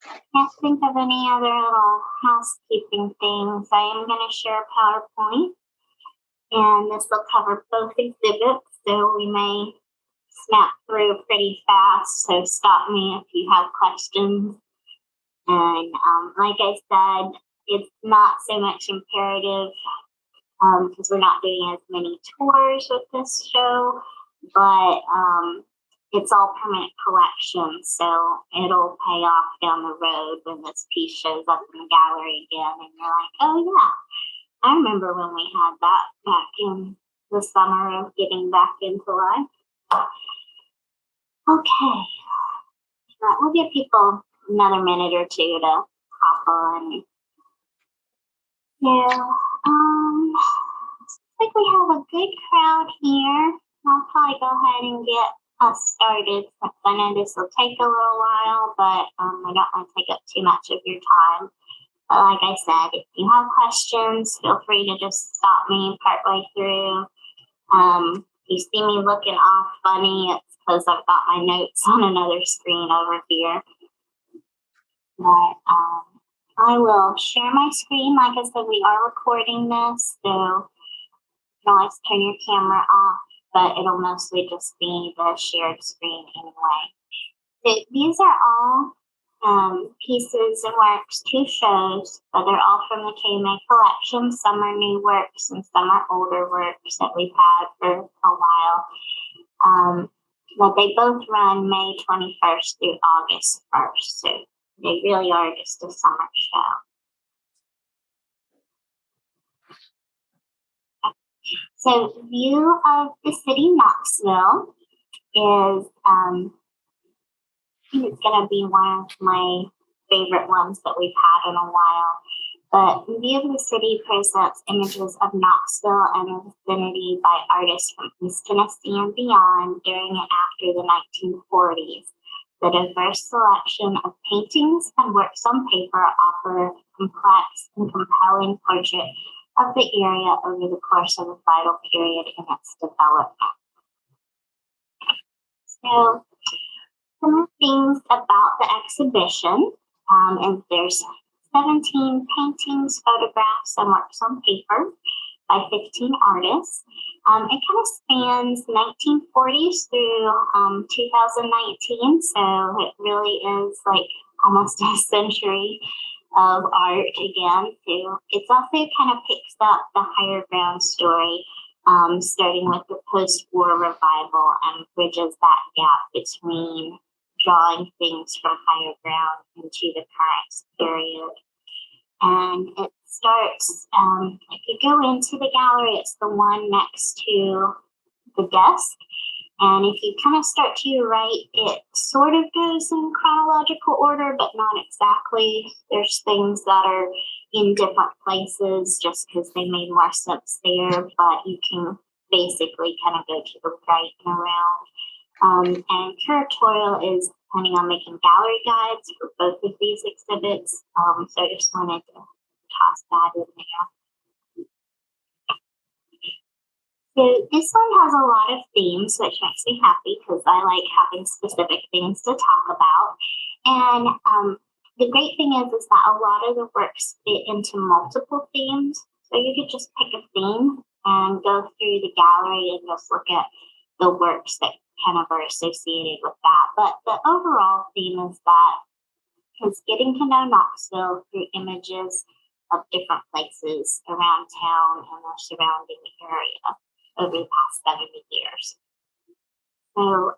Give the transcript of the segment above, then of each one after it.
Can't think of any other little housekeeping things. I am going to share a PowerPoint, and this will cover both exhibits, so we may snap through pretty fast, so stop me if you have questions. And like I said, it's not so much imperative because we're not doing as many tours with this show, but it's all permanent collections, so it'll pay off down the road when this piece shows up in the gallery again, and you're like, oh yeah, I remember when we had that back in the summer of getting back into life. Okay, we'll give people another minute or two to hop on. So, looks like we have a good crowd here. I'll probably go ahead and get us started since I know this will take a little while, but I don't want to take up too much of your time. But like I said, if you have questions, feel free to just stop me partway through. If you see me looking off funny, it's because I've got my notes on another screen over here. But I will share my screen. Like I said, we are recording this, so you can always turn your camera off, but it'll mostly just be the shared screen anyway. So these are all pieces and works, 2 shows, but they're all from the KMA collection. Some are new works and some are older works that we've had for a while. But they both run May 21st through August 1st, so they really are just a summer show. So view of the city Knoxville is I think it's going to be one of my favorite ones that we've had in a while. But View of the City presents images of Knoxville and the vicinity by artists from East Tennessee and beyond during and after the 1940s. The diverse selection of paintings and works on paper offer a complex and compelling portrait of the area over the course of a vital period in its development. So, some things about the exhibition, and there's 17 paintings, photographs, and works on paper by 15 artists. It kind of spans 1940s through 2019, so it really is like almost a century of art again. So it's also kind of picks up the higher ground story, starting with the post-war revival and bridges that gap between drawing things from higher ground into the current period. And it starts, if you go into the gallery, it's the one next to the desk. And if you kind of start to your right, it sort of goes in chronological order, but not exactly. There's things that are in different places just because they made more sense there, but you can basically kind of go to the right and around. And curatorial is planning on making gallery guides for both of these exhibits. So I just wanted to toss that in there. So this one has a lot of themes, which makes me happy because I like having specific things to talk about. And the great thing is that a lot of the works fit into multiple themes. So you could just pick a theme and go through the gallery and just look at the works that kind of are associated with that. But the overall theme is that it's getting to know Knoxville through images of different places around town and the surrounding area over the past 70 years. So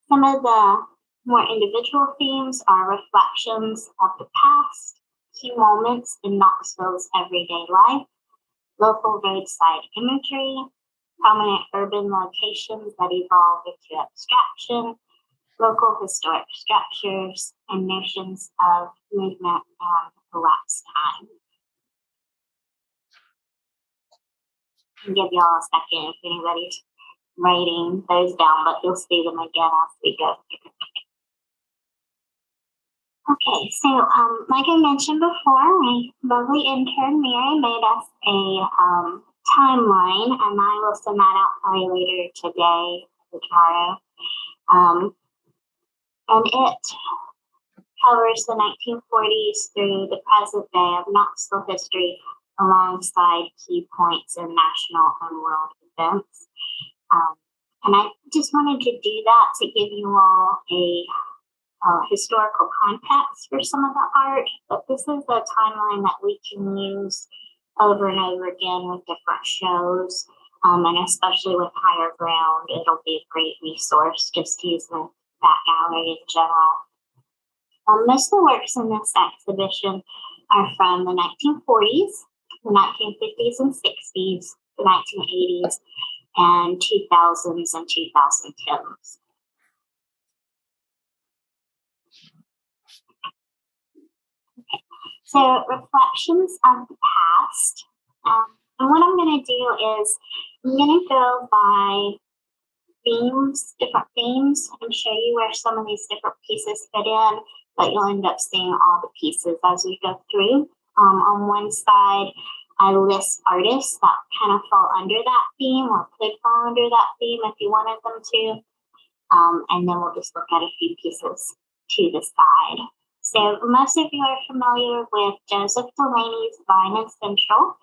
some of the more individual themes are reflections of the past, key moments in Knoxville's everyday life, local roadside imagery, prominent urban locations that evolve into abstraction, local historic structures, and notions of movement and elapsed time. I'll give y'all a second if anybody's writing those down, but you'll see them again as we go through. Okay, so like I mentioned before, my lovely intern Mary made us a timeline, and I will send that out probably later today or tomorrow. And it covers the 1940s through the present day of Knoxville history alongside key points in national and world events. And I just wanted to do that to give you all a historical context for some of the art, but this is a timeline that we can use over and over again with different shows, and especially with Higher Ground, it'll be a great resource just to use the back gallery in general. Most of the works in this exhibition are from the 1940s, the 1950s and 60s, the 1980s, and 2000s and 2010s. So reflections of the past. And what I'm going to do is I'm going to go by themes, different themes, and show you where some of these different pieces fit in, but you'll end up seeing all the pieces as we go through. On one side, I list artists that kind of fall under that theme or could fall under that theme if you wanted them to. And then we'll just look at a few pieces to the side. So most of you are familiar with Joseph Delaney's Vine and Central.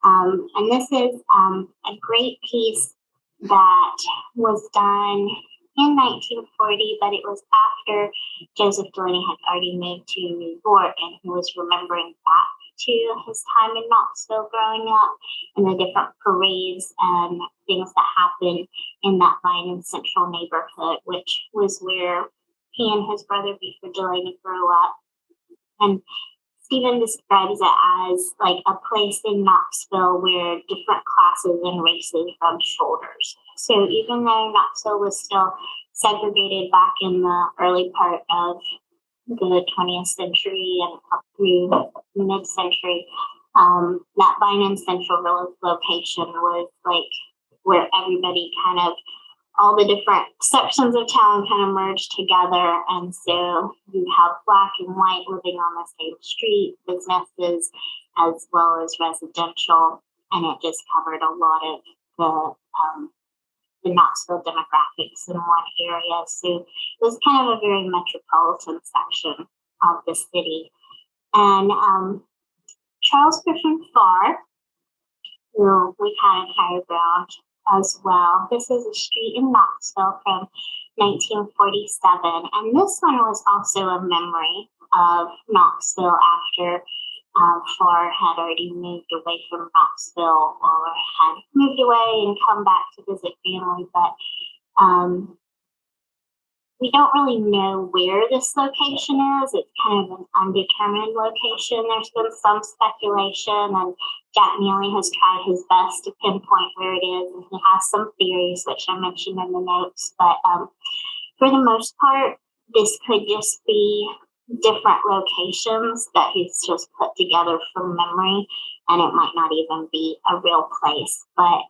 And this is a great piece that was done in 1940, but it was after Joseph Delaney had already moved to New York, and he was remembering back to his time in Knoxville growing up and the different parades and things that happened in that Vine and Central neighborhood, which was where he and his brother Beaver Delaney grew up. And Stephen describes it as like a place in Knoxville where different classes and races rubbed shoulders. So even though Knoxville was still segregated back in the early part of the 20th century and up through the mid-century, that Vine and Central location was like where everybody kind of, all the different sections of town kind of merged together. And so you have black and white living on the same street, businesses, as well as residential. And it just covered a lot of the Knoxville demographics in one area. So it was kind of a very metropolitan section of the city. And Charles Griffin Farr, who we've had in Higher Ground as well. This is a street in Knoxville from 1947. And this one was also a memory of Knoxville after Farr had already moved away from Knoxville or had moved away and come back to visit family. But we don't really know where this location is. It's kind of an undetermined location. There's been some speculation, and Jack Neely has tried his best to pinpoint where it is, and he has some theories, which I mentioned in the notes. But for the most part, this could just be different locations that he's just put together from memory, and it might not even be a real place. But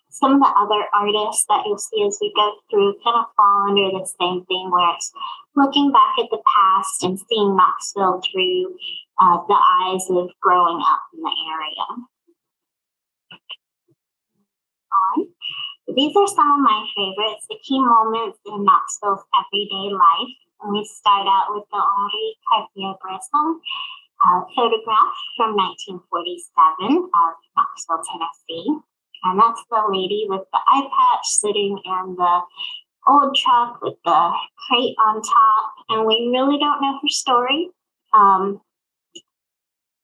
some of the other artists that you'll see as we go through kind of fall under the same thing, where it's looking back at the past and seeing Knoxville through the eyes of growing up in the area. These are some of my favorites, the key moments in Knoxville's everyday life. And we start out with the Henri Cartier-Bresson photograph from 1947 of Knoxville, Tennessee. And that's the lady with the eye patch sitting in the old truck with the crate on top. And we really don't know her story. Jack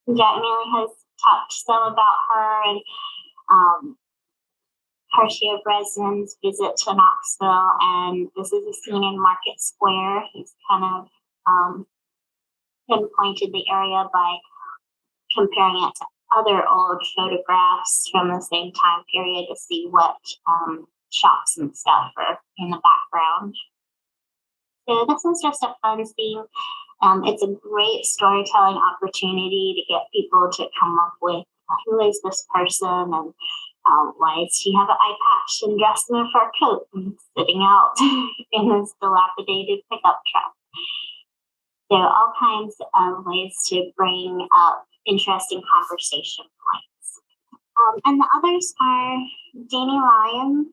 Neely has talked some about her and Cartier-Bresson's visit to Knoxville. And this is a scene in Market Square. He's kind of pinpointed the area by comparing it to other old photographs from the same time period to see what shops and stuff are in the background. So this is just a fun scene. It's a great storytelling opportunity to get people to come up with who is this person and why does she have an eye patch and dressed in a fur coat and sitting out in this dilapidated pickup truck. So all kinds of ways to bring up interesting conversation points. And the others are Danny Lyons.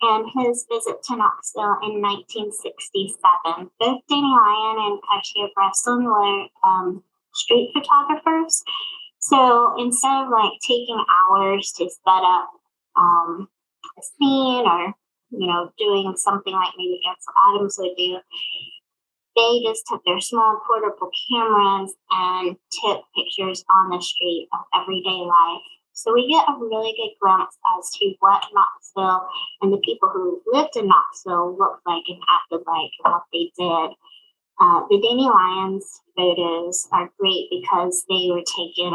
and his visit to Knoxville in 1967. Both Danny Lyon and Cartier Bresson were street photographers. So instead of like taking hours to set up a scene or, doing something like maybe Ansel Adams would do, they just took their small portable cameras and took pictures on the street of everyday life. So we get a really good glimpse as to what Knoxville and the people who lived in Knoxville looked like and acted like and what they did. The Danny Lyons photos are great because they were taken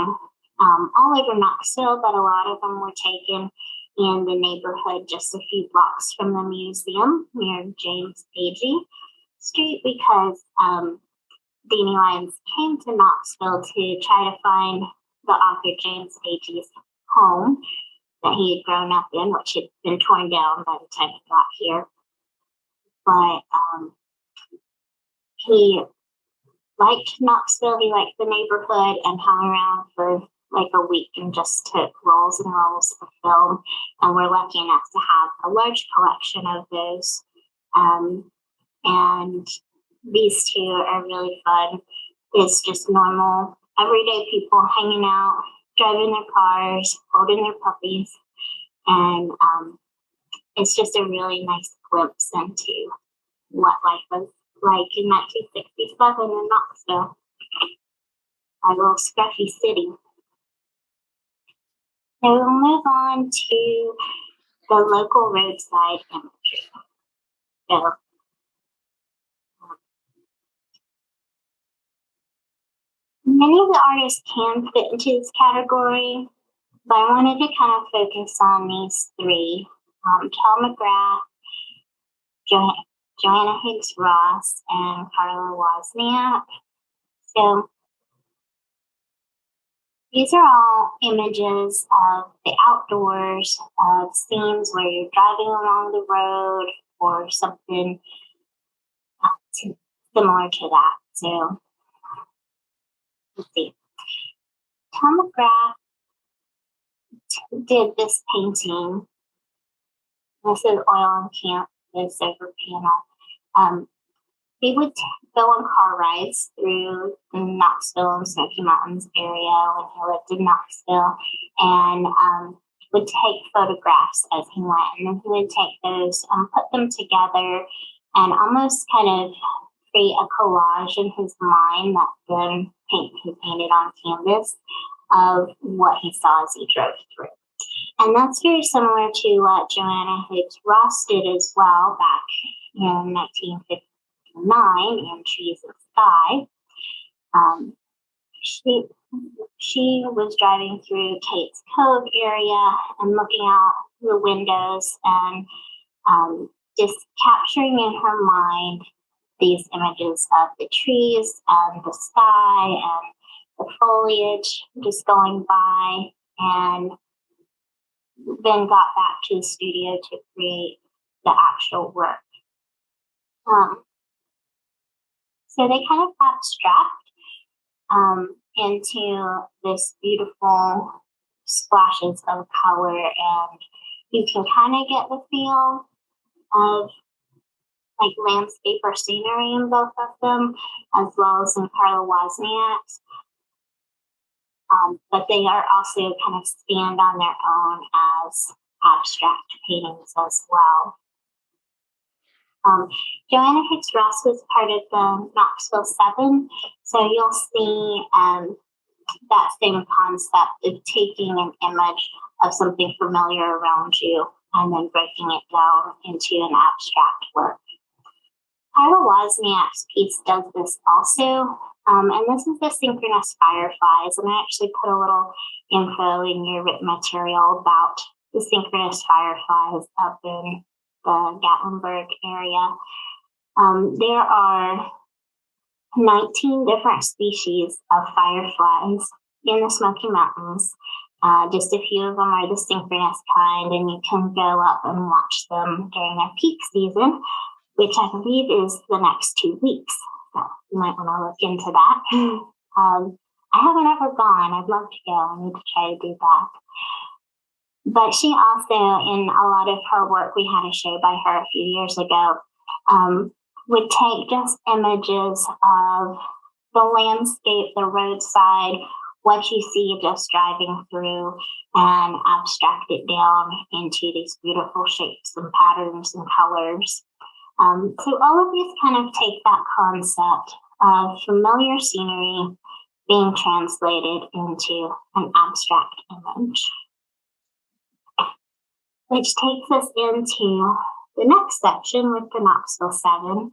all over Knoxville, but a lot of them were taken in the neighborhood just a few blocks from the museum near James Agee Street, because Danny Lyons came to Knoxville to try to find the author James Agee's home that he had grown up in, which had been torn down by the time he got here. But he liked Knoxville, he liked the neighborhood, and hung around for like a week and just took rolls and rolls of film. And we're lucky enough to have a large collection of those. And these two are really fun. It's just normal, everyday people hanging out, driving their cars, holding their puppies. And it's just a really nice glimpse into what life was like in 1967 in Knoxville, a little scruffy city. So we'll move on to the local roadside imagery. So, many of the artists can fit into this category, but I wanted to kind of focus on these three: Kel McGrath, Joanna Higgs Ross, and Carla Wozniak. So these are all images of the outdoors, of scenes where you're driving along the road or something similar to that. So let's see. Tom McGrath did this painting. This is Oil and Canvas over panel. He would go on car rides through the Knoxville and Smoky Mountains area when he lived in Knoxville, and would take photographs as he went. And then he would take those and put them together and almost kind of create a collage in his mind that then he painted on canvas of what he saw as he drove through. And that's very similar to what Joanna Higgs Ross did as well back in 1959 in Trees and Sky. She was driving through Kate's Cove area and looking out the windows and just capturing in her mind these images of the trees and the sky and the foliage just going by, and then got back to the studio to create the actual work. So they kind of abstract into this beautiful splashes of color, and you can kind of get the feel of like landscape or scenery in both of them, as well as in Carla Wozniak's. But they are also kind of stand on their own as abstract paintings as well. Joanna Higgs Ross was part of the Knoxville 7, so you'll see that same concept of taking an image of something familiar around you and then breaking it down into an abstract work. Carla Wozniak's piece does this also, and this is the synchronous fireflies, and I actually put a little info in your written material about the synchronous fireflies up in the Gatlinburg area. There are 19 different species of fireflies in the Smoky Mountains. Just a few of them are the synchronous kind, and you can go up and watch them during their peak season, which I believe is the next 2 weeks. So you might want to look into that. I haven't ever gone. I'd love to go. I need to try to do that. But she also, in a lot of her work, we had a show by her a few years ago, would take just images of the landscape, the roadside, what you see just driving through, and abstract it down into these beautiful shapes and patterns and colors. So all of these kind of take that concept of familiar scenery being translated into an abstract image, which takes us into the next section with the Knoxville 7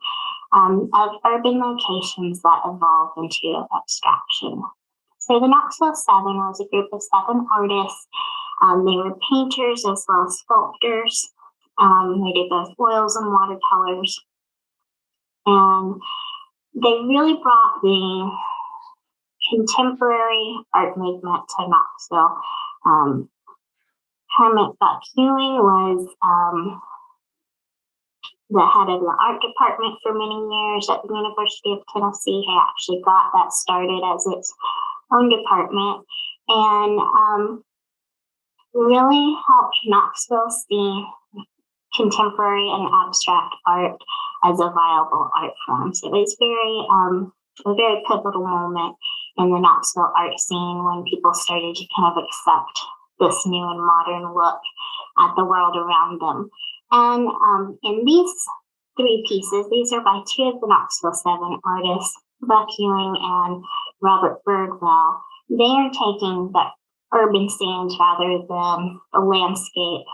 of urban locations that evolve into abstraction. So the Knoxville 7 was a group of 7 artists. They were painters as well as sculptors. They did both oils and watercolors. And they really brought the contemporary art movement to Knoxville. Hermit Buck Ewing was the head of the art department for many years at the University of Tennessee. He actually got that started as its own department, and really helped Knoxville see contemporary and abstract art as a viable art form. So it was a very pivotal moment in the Knoxville art scene when people started to kind of accept this new and modern look at the world around them. And in these 3 pieces, these are by 2 of the Knoxville 7 artists, Buck Ewing and Robert Birdwell. They are taking the urban scenes rather than the landscape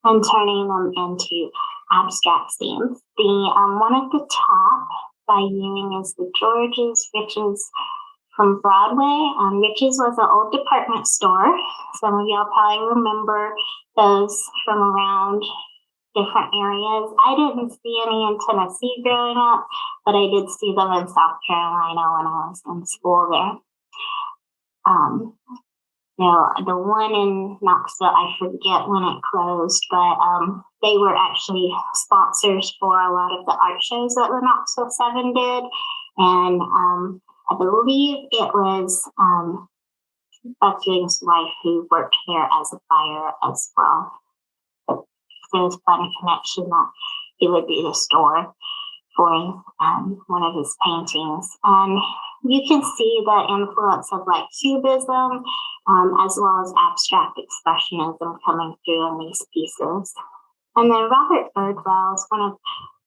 and turning them into abstract scenes. The one at the top by Ewing is the George's Riches from Broadway. Riches was an old department store. Some of y'all probably remember those from around different areas. I didn't see any in Tennessee growing up, but I did see them in South Carolina when I was in school there. The one in Knoxville, I forget when it closed, but they were actually sponsors for a lot of the art shows that the Knoxville 7 did. And I believe it was Buck Ewing's wife who worked there as a buyer as well. There was quite a connection that he would be the store for one of his paintings. And you can see the influence of like Cubism as well as abstract expressionism coming through in these pieces. And then Robert Birdwell is one of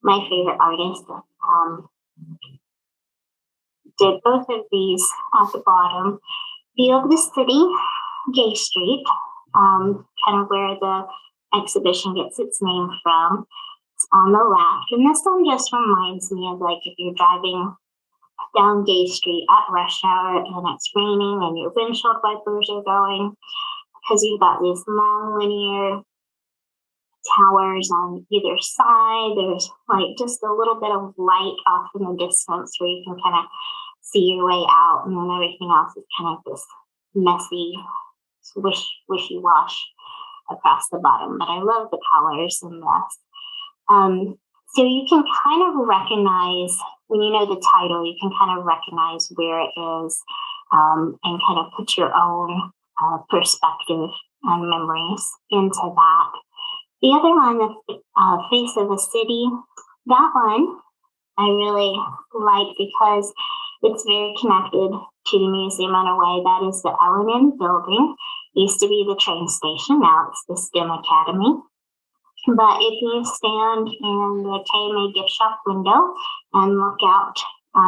my favorite artists. Did both of these at the bottom. View of the city, Gay Street, kind of where the exhibition gets its name from. It's on the left. And this one just reminds me of like if you're driving down Gay Street at rush hour and it's raining and your windshield wipers are going, because you've got these long linear towers on either side. There's like just a little bit of light off in the distance where you can kind of see your way out, and then everything else is kind of this messy, wishy-wash across the bottom. But I love the colors in this. So you can kind of recognize, when you know the title, you can kind of recognize where it is and kind of put your own perspective and memories into that. The other one, the Face of a City, that one I really like because it's very connected to the museum in a way. That is the L&N building. Used to be the train station, now it's the STEM Academy. But if you stand in the KMA gift shop window and look out,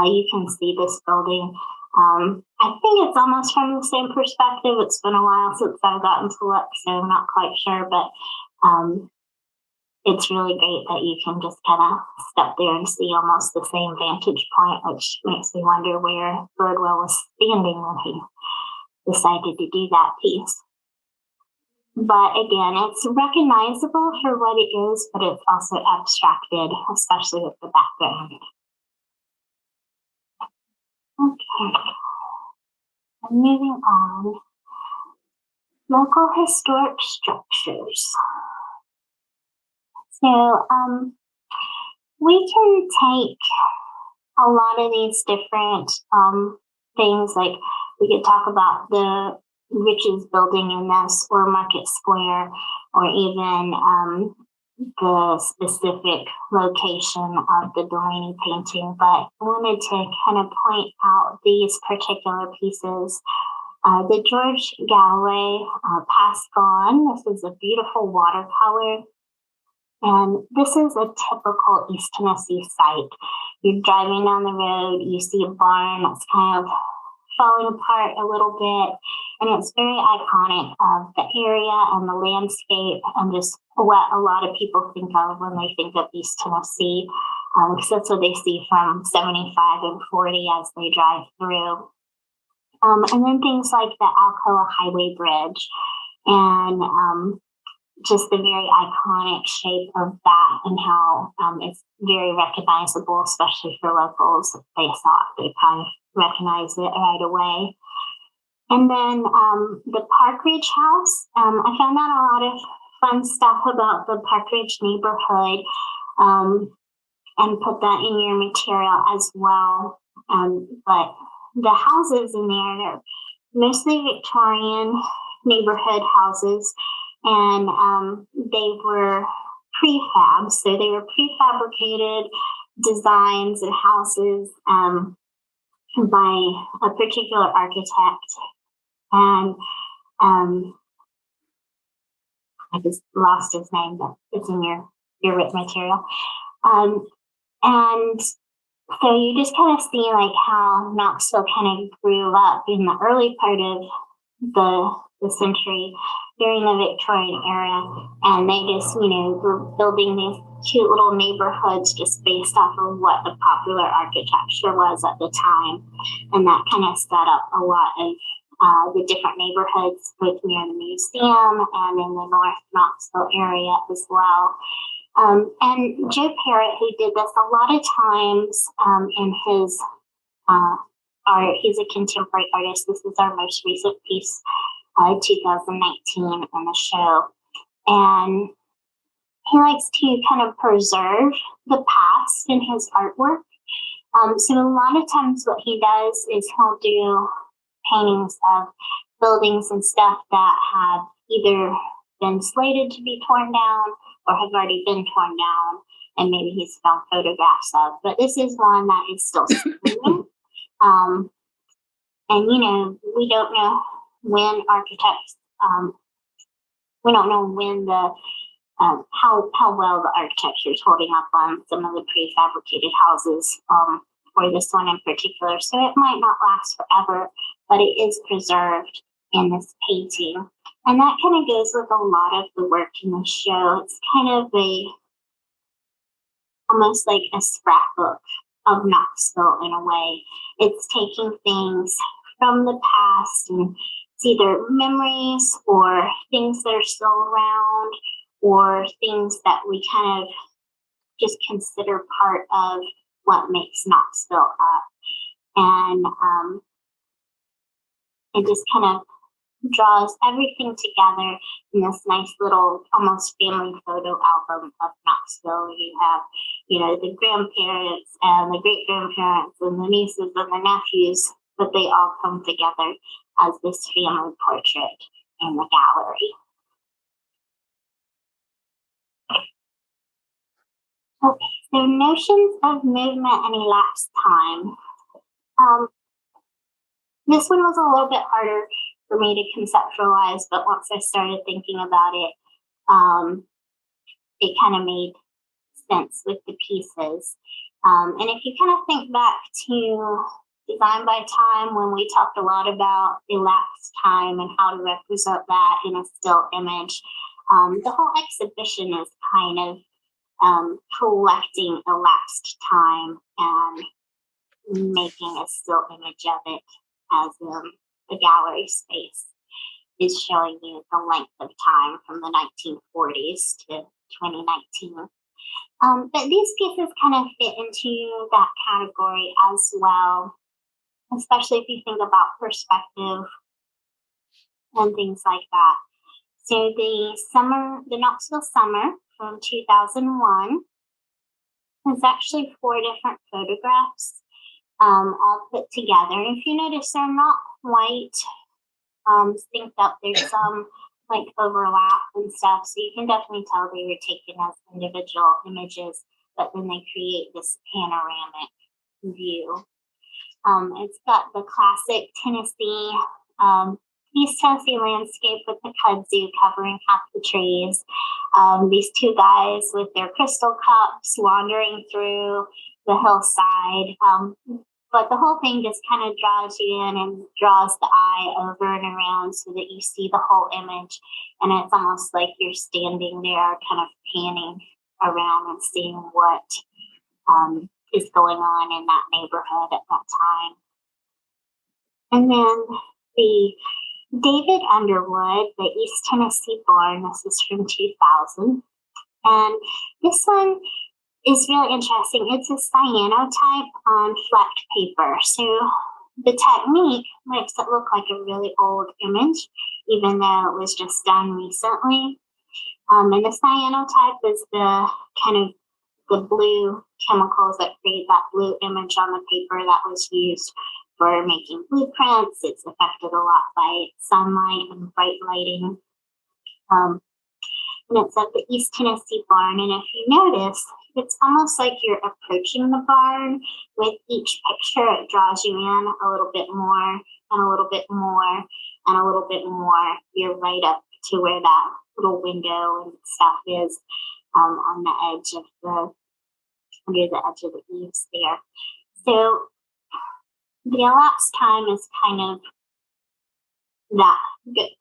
you can see this building. I think it's almost from the same perspective. It's been a while since I've gotten to look, so I'm not quite sure, but it's really great that you can just kind of step there and see almost the same vantage point, which makes me wonder where Birdwell was standing when he decided to do that piece. But again, it's recognizable for what it is, but it's also abstracted, especially with the background. Okay, and moving on. Local historic structures. So we can take a lot of these different things, like we could talk about the Riches building in this, or Market Square, or even the specific location of the Delaney painting, but I wanted to kind of point out these particular pieces. The George Galloway Passed Gone. This is a beautiful watercolor. And this is a typical East Tennessee site. You're driving down the road, you see a barn that's kind of falling apart a little bit, and it's very iconic of the area and the landscape and just what a lot of people think of when they think of East Tennessee, because that's what they see from 75 and 40 as they drive through. And then things like the Alcoa Highway Bridge and just the very iconic shape of that and how it's very recognizable, especially for locals. If they saw it, they kind of recognize it right away. And then the Park Ridge House. I found out a lot of fun stuff about the Park Ridge neighborhood and put that in your material as well. But the houses in there, they're mostly Victorian neighborhood houses, and they were prefab. So they were prefabricated designs and houses by a particular architect. And I just lost his name, but it's in your written material. And so you just kind of see like how Knoxville kind of grew up in the early part of the century during the Victorian era, and they just, were building these cute little neighborhoods just based off of what the popular architecture was at the time, and that kind of set up a lot of the different neighborhoods, both near the museum and in the North Knoxville area as well. And Joe Parrott, who did this a lot of times in his art, he's a contemporary artist. This is our most recent piece, 2019 in the show. And he likes to kind of preserve the past in his artwork. So a lot of times what he does is he'll do paintings of buildings and stuff that have either been slated to be torn down or have already been torn down, and maybe he's found photographs of. But this is one that is still standing. And, we don't know when architects, we don't know when how well the architecture is holding up on some of the prefabricated houses for this one in particular. So it might not last forever, but it is preserved in this painting. And that kind of goes with a lot of the work in the show. It's kind of almost like a scrapbook of Knoxville in a way. It's taking things from the past, and it's either memories or things that are still around or things that we kind of just consider part of what makes Knoxville up. And it just kind of draws everything together in this nice little almost family photo album of Knoxville. You have, the grandparents and the great grandparents and the nieces and the nephews, but they all come together as this family portrait in the gallery. Okay, so notions of movement and elapsed time. This one was a little bit harder for me to conceptualize, but once I started thinking about it, it kind of made sense with the pieces. And if you kind of think back to Design by Time, when we talked a lot about elapsed time and how to represent that in a still image, the whole exhibition is kind of collecting elapsed time and making a still image of it, as the gallery space is showing you the length of time from the 1940s to 2019. But these pieces kind of fit into that category as well, especially if you think about perspective and things like that. So the Knoxville Summer from 2001 is actually 4 different photographs all put together. And if you notice, they're not quite synced up. There's some like overlap and stuff, so you can definitely tell they were taken as individual images, but then they create this panoramic view. It's got the classic Tennessee, East Tennessee landscape with the kudzu covering half the trees. These two guys with their crystal cups wandering through the hillside. But the whole thing just kind of draws you in and draws the eye over and around so that you see the whole image. And it's almost like you're standing there kind of panning around and seeing what is going on in that neighborhood at that time. And then the David Underwood, the East Tennessee born, this is from 2000. And this one is really interesting. It's a cyanotype on flecked paper. So the technique makes it look like a really old image, even though it was just done recently. And the cyanotype is the kind of the blue chemicals that create that blue image on the paper that was used for making blueprints. It's affected a lot by sunlight and bright lighting. And it's at the East Tennessee barn. And if you notice, it's almost like you're approaching the barn. With each picture, it draws you in a little bit more and a little bit more and a little bit more. You're right up to where that little window and stuff is on the edge of under the edge of the eaves there. So the elapsed time is kind of that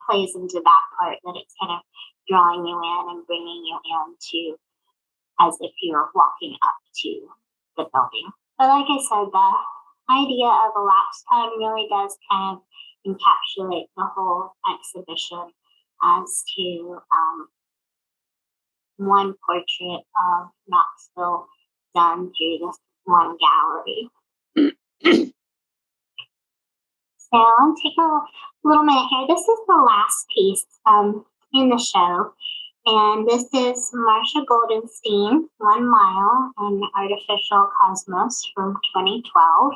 plays into that part, that it's kind of drawing you in and bringing you into as if you're walking up to the building. But like I said, the idea of elapsed time really does kind of encapsulate the whole exhibition as to one portrait of Knoxville done through this one gallery. So I'll take a little minute here. This is the last piece in the show. And this is Marsha Goldenstein, 1 Mile, an Artificial Cosmos from 2012.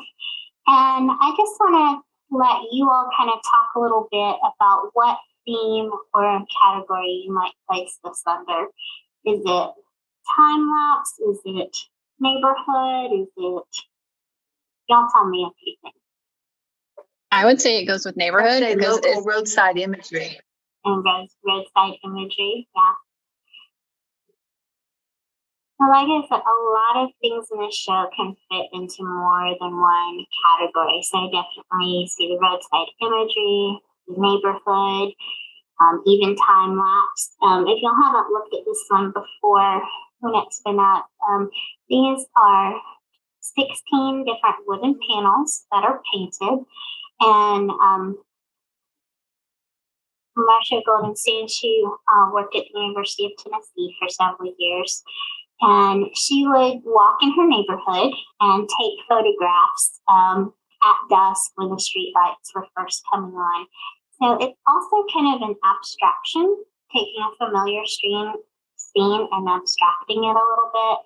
And I just want to let you all kind of talk a little bit about what theme or category you might place this under. Is it time lapse? Is it neighborhood? Is it? Y'all tell me a few things. I would say it goes with neighborhood because local roadside imagery. And roadside imagery, yeah. Well, like I said, a lot of things in this show can fit into more than one category. So I definitely see the roadside imagery, the neighborhood, even time lapse. If y'all haven't looked at this one before when it's been up, these are 16 different wooden panels that are painted. And Marsha Goldenstein, she worked at the University of Tennessee for several years. And she would walk in her neighborhood and take photographs at dusk when the street lights were first coming on. So it's also kind of an abstraction, taking a familiar scene and abstracting it a little bit.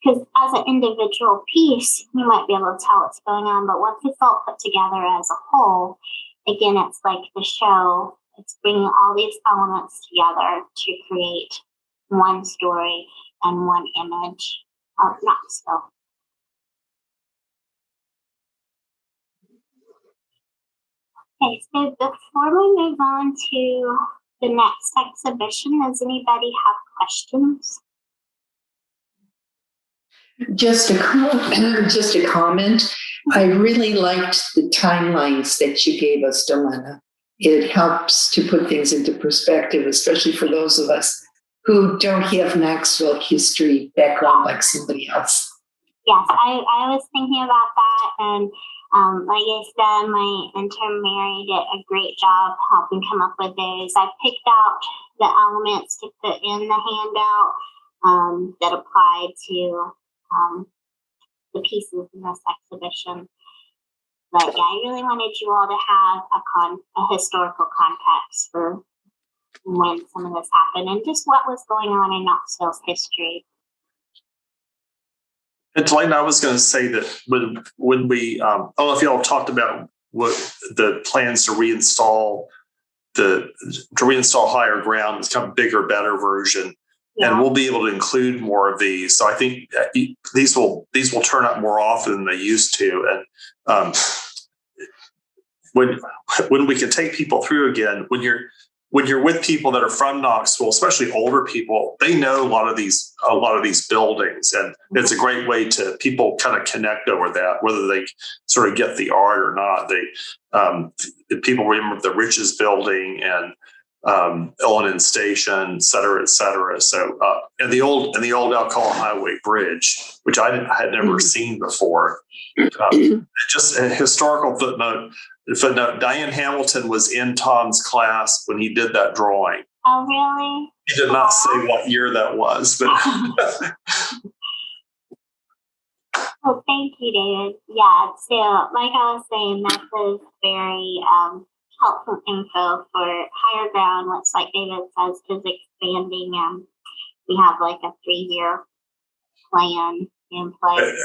Because as an individual piece, you might be able to tell what's going on, but once it's all put together as a whole, again, it's like the show. It's bringing all these elements together to create one story and one image of Knoxville. Okay, so before we move on to the next exhibition, does anybody have questions? Just a comment. I really liked the timelines that you gave us, Delena. It helps to put things into perspective, especially for those of us who don't have Knoxville history background like somebody else. Yes, I was thinking about that, and like I said, my intern Mary did a great job helping come up with those. I picked out the elements to put in the handout that applied to the pieces in this exhibition. But yeah, I really wanted you all to have a historical context for when some of this happened and just what was going on in Knoxville's history. And Delena, I was going to say that when we, I don't know if y'all talked about the plans to reinstall higher ground, it's kind of bigger, better version. Yeah. And we'll be able to include more of these. So I think these will turn up more often than they used to. And when we can take people through again, when you're with people that are from Knoxville, especially older people, they know a lot of these buildings, and it's a great way to people kind of connect over that, whether they sort of get the art or not. People remember the Riches Building and Ellen Station, et cetera, et cetera. So and the old Alcoa Highway Bridge, which I had never seen before. Just a historical footnote. Diane Hamilton was in Tom's class when he did that drawing. Oh, really? He did not say what year that was, but. Well, thank you, David. Yeah, so like I was saying, that was very helpful info for higher ground. Looks like David says is expanding. We have like a 3-year plan in place.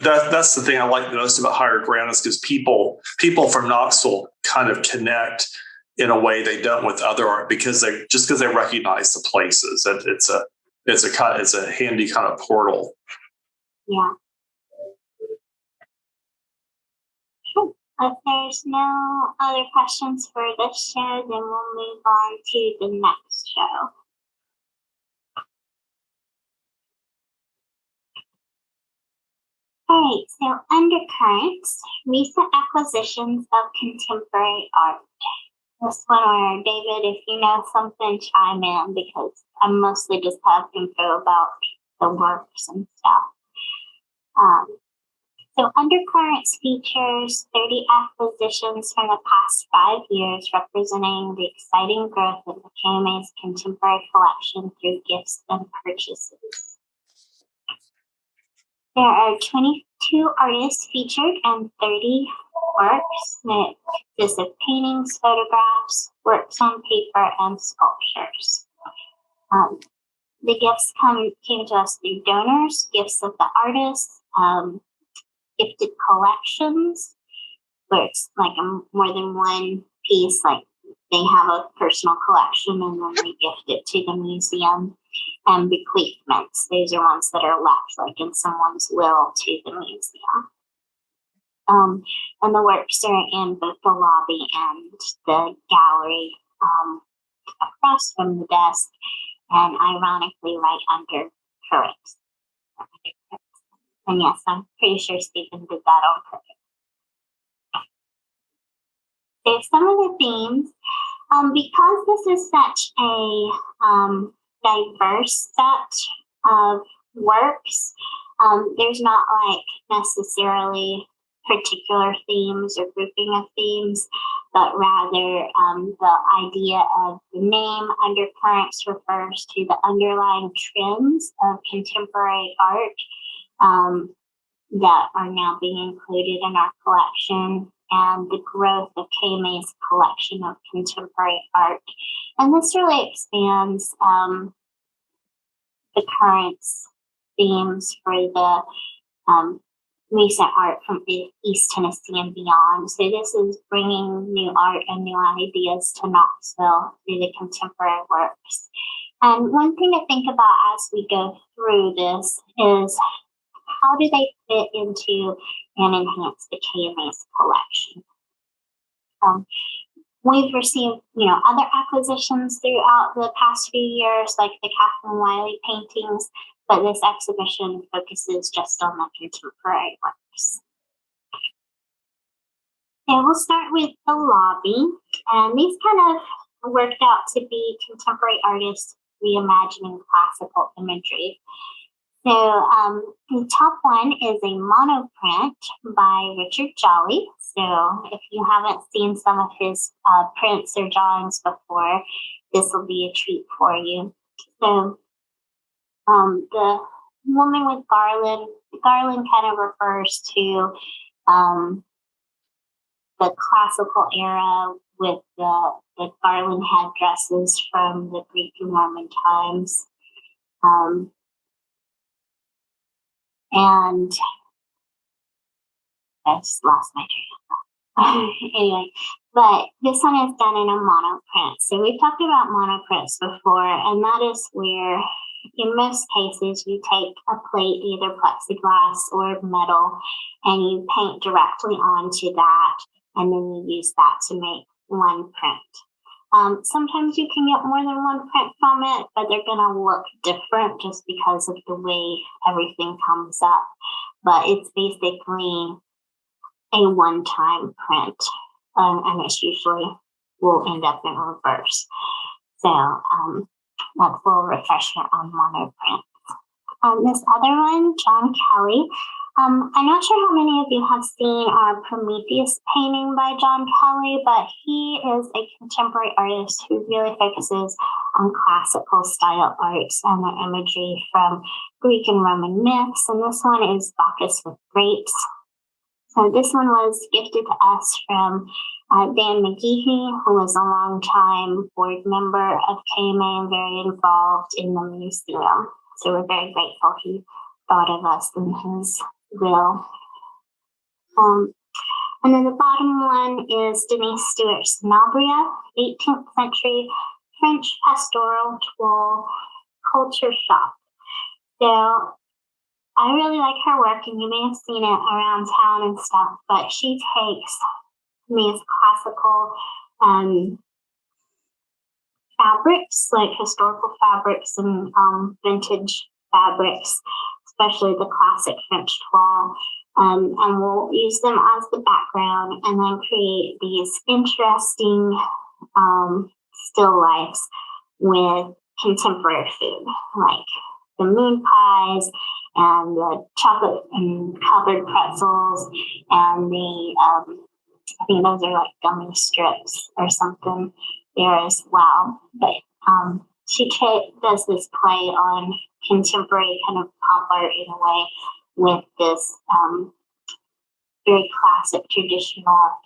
That's the thing I like the most about higher ground, is because people from Knoxville kind of connect in a way they don't with other art, because they recognize the places, and it's a handy kind of portal. Yeah. If there's no other questions for this show, then we'll move on to the next show. All right, so Undercurrents, recent acquisitions of contemporary art. This one where, David, if you know something, chime in, because I mostly just have info about the works and stuff. So Undercurrents features 30 acquisitions from the past 5 years, representing the exciting growth of the KMA's contemporary collection through gifts and purchases. There are 22 artists featured and 30 works. It consists of paintings, photographs, works on paper, and sculptures. The gifts came to us through donors, gifts of the artists, gifted collections, where it's like more than one piece, like they have a personal collection and then they gift it to the museum, and bequeathments. Those are ones that are left like in someone's will to the museum. And the works are in both the lobby and the gallery, across from the desk, and ironically right under Currents. And yes, I'm pretty sure Stephen did that on purpose. So some of the themes, because this is such a diverse set of works, there's not like necessarily particular themes or grouping of themes, but rather the idea of the name Undercurrents refers to the underlying trends of contemporary art that are now being included in our collection, and the growth of KMA's collection of contemporary art. And this really expands the Currents themes for the recent art from East Tennessee and beyond. So this is bringing new art and new ideas to Knoxville through the contemporary works. And one thing to think about as we go through this is, how do they fit into and enhance the KMA's collection? We've received, other acquisitions throughout the past few years, like the Catherine Wiley paintings, but this exhibition focuses just on the contemporary works. So we'll start with the lobby, and these kind of worked out to be contemporary artists reimagining classical imagery. So the top one is a monoprint by Richard Jolly. So if you haven't seen some of his prints or drawings before, this will be a treat for you. So the woman with garland kind of refers to the classical era with the garland headdresses from the Greek and Roman times. And I just lost my train of thought. Anyway, but this one is done in a monoprint. So we've talked about monoprints before, and that is where, in most cases, you take a plate, either plexiglass or metal, and you paint directly onto that, and then you use that to make one print. Sometimes you can get more than one print from it, but they're going to look different just because of the way everything comes up. But it's basically a one-time print, and it's usually will end up in reverse. So that's a little refresher on monoprint. This other one, John Kelly. I'm not sure how many of you have seen our Prometheus painting by John Kelly, but he is a contemporary artist who really focuses on classical style arts and the imagery from Greek and Roman myths. And this one is Bacchus with grapes. So this one was gifted to us from Dan McGehee, who was a longtime board member of KMA and very involved in the museum. So we're very grateful he thought of us in his will. And then the bottom one is Denise Stewart Sanabria, 18th century French pastoral toile culture shop. So I really like her work, and you may have seen it around town and stuff, but she takes these classical fabrics, like historical fabrics and vintage fabrics, especially the classic French toile, and we'll use them as the background and then create these interesting still lifes with contemporary food, like the moon pies and the chocolate and covered pretzels and the I think those are like gummy strips or something there as well. But she does this play on contemporary kind of pop art in a way with this very classic traditional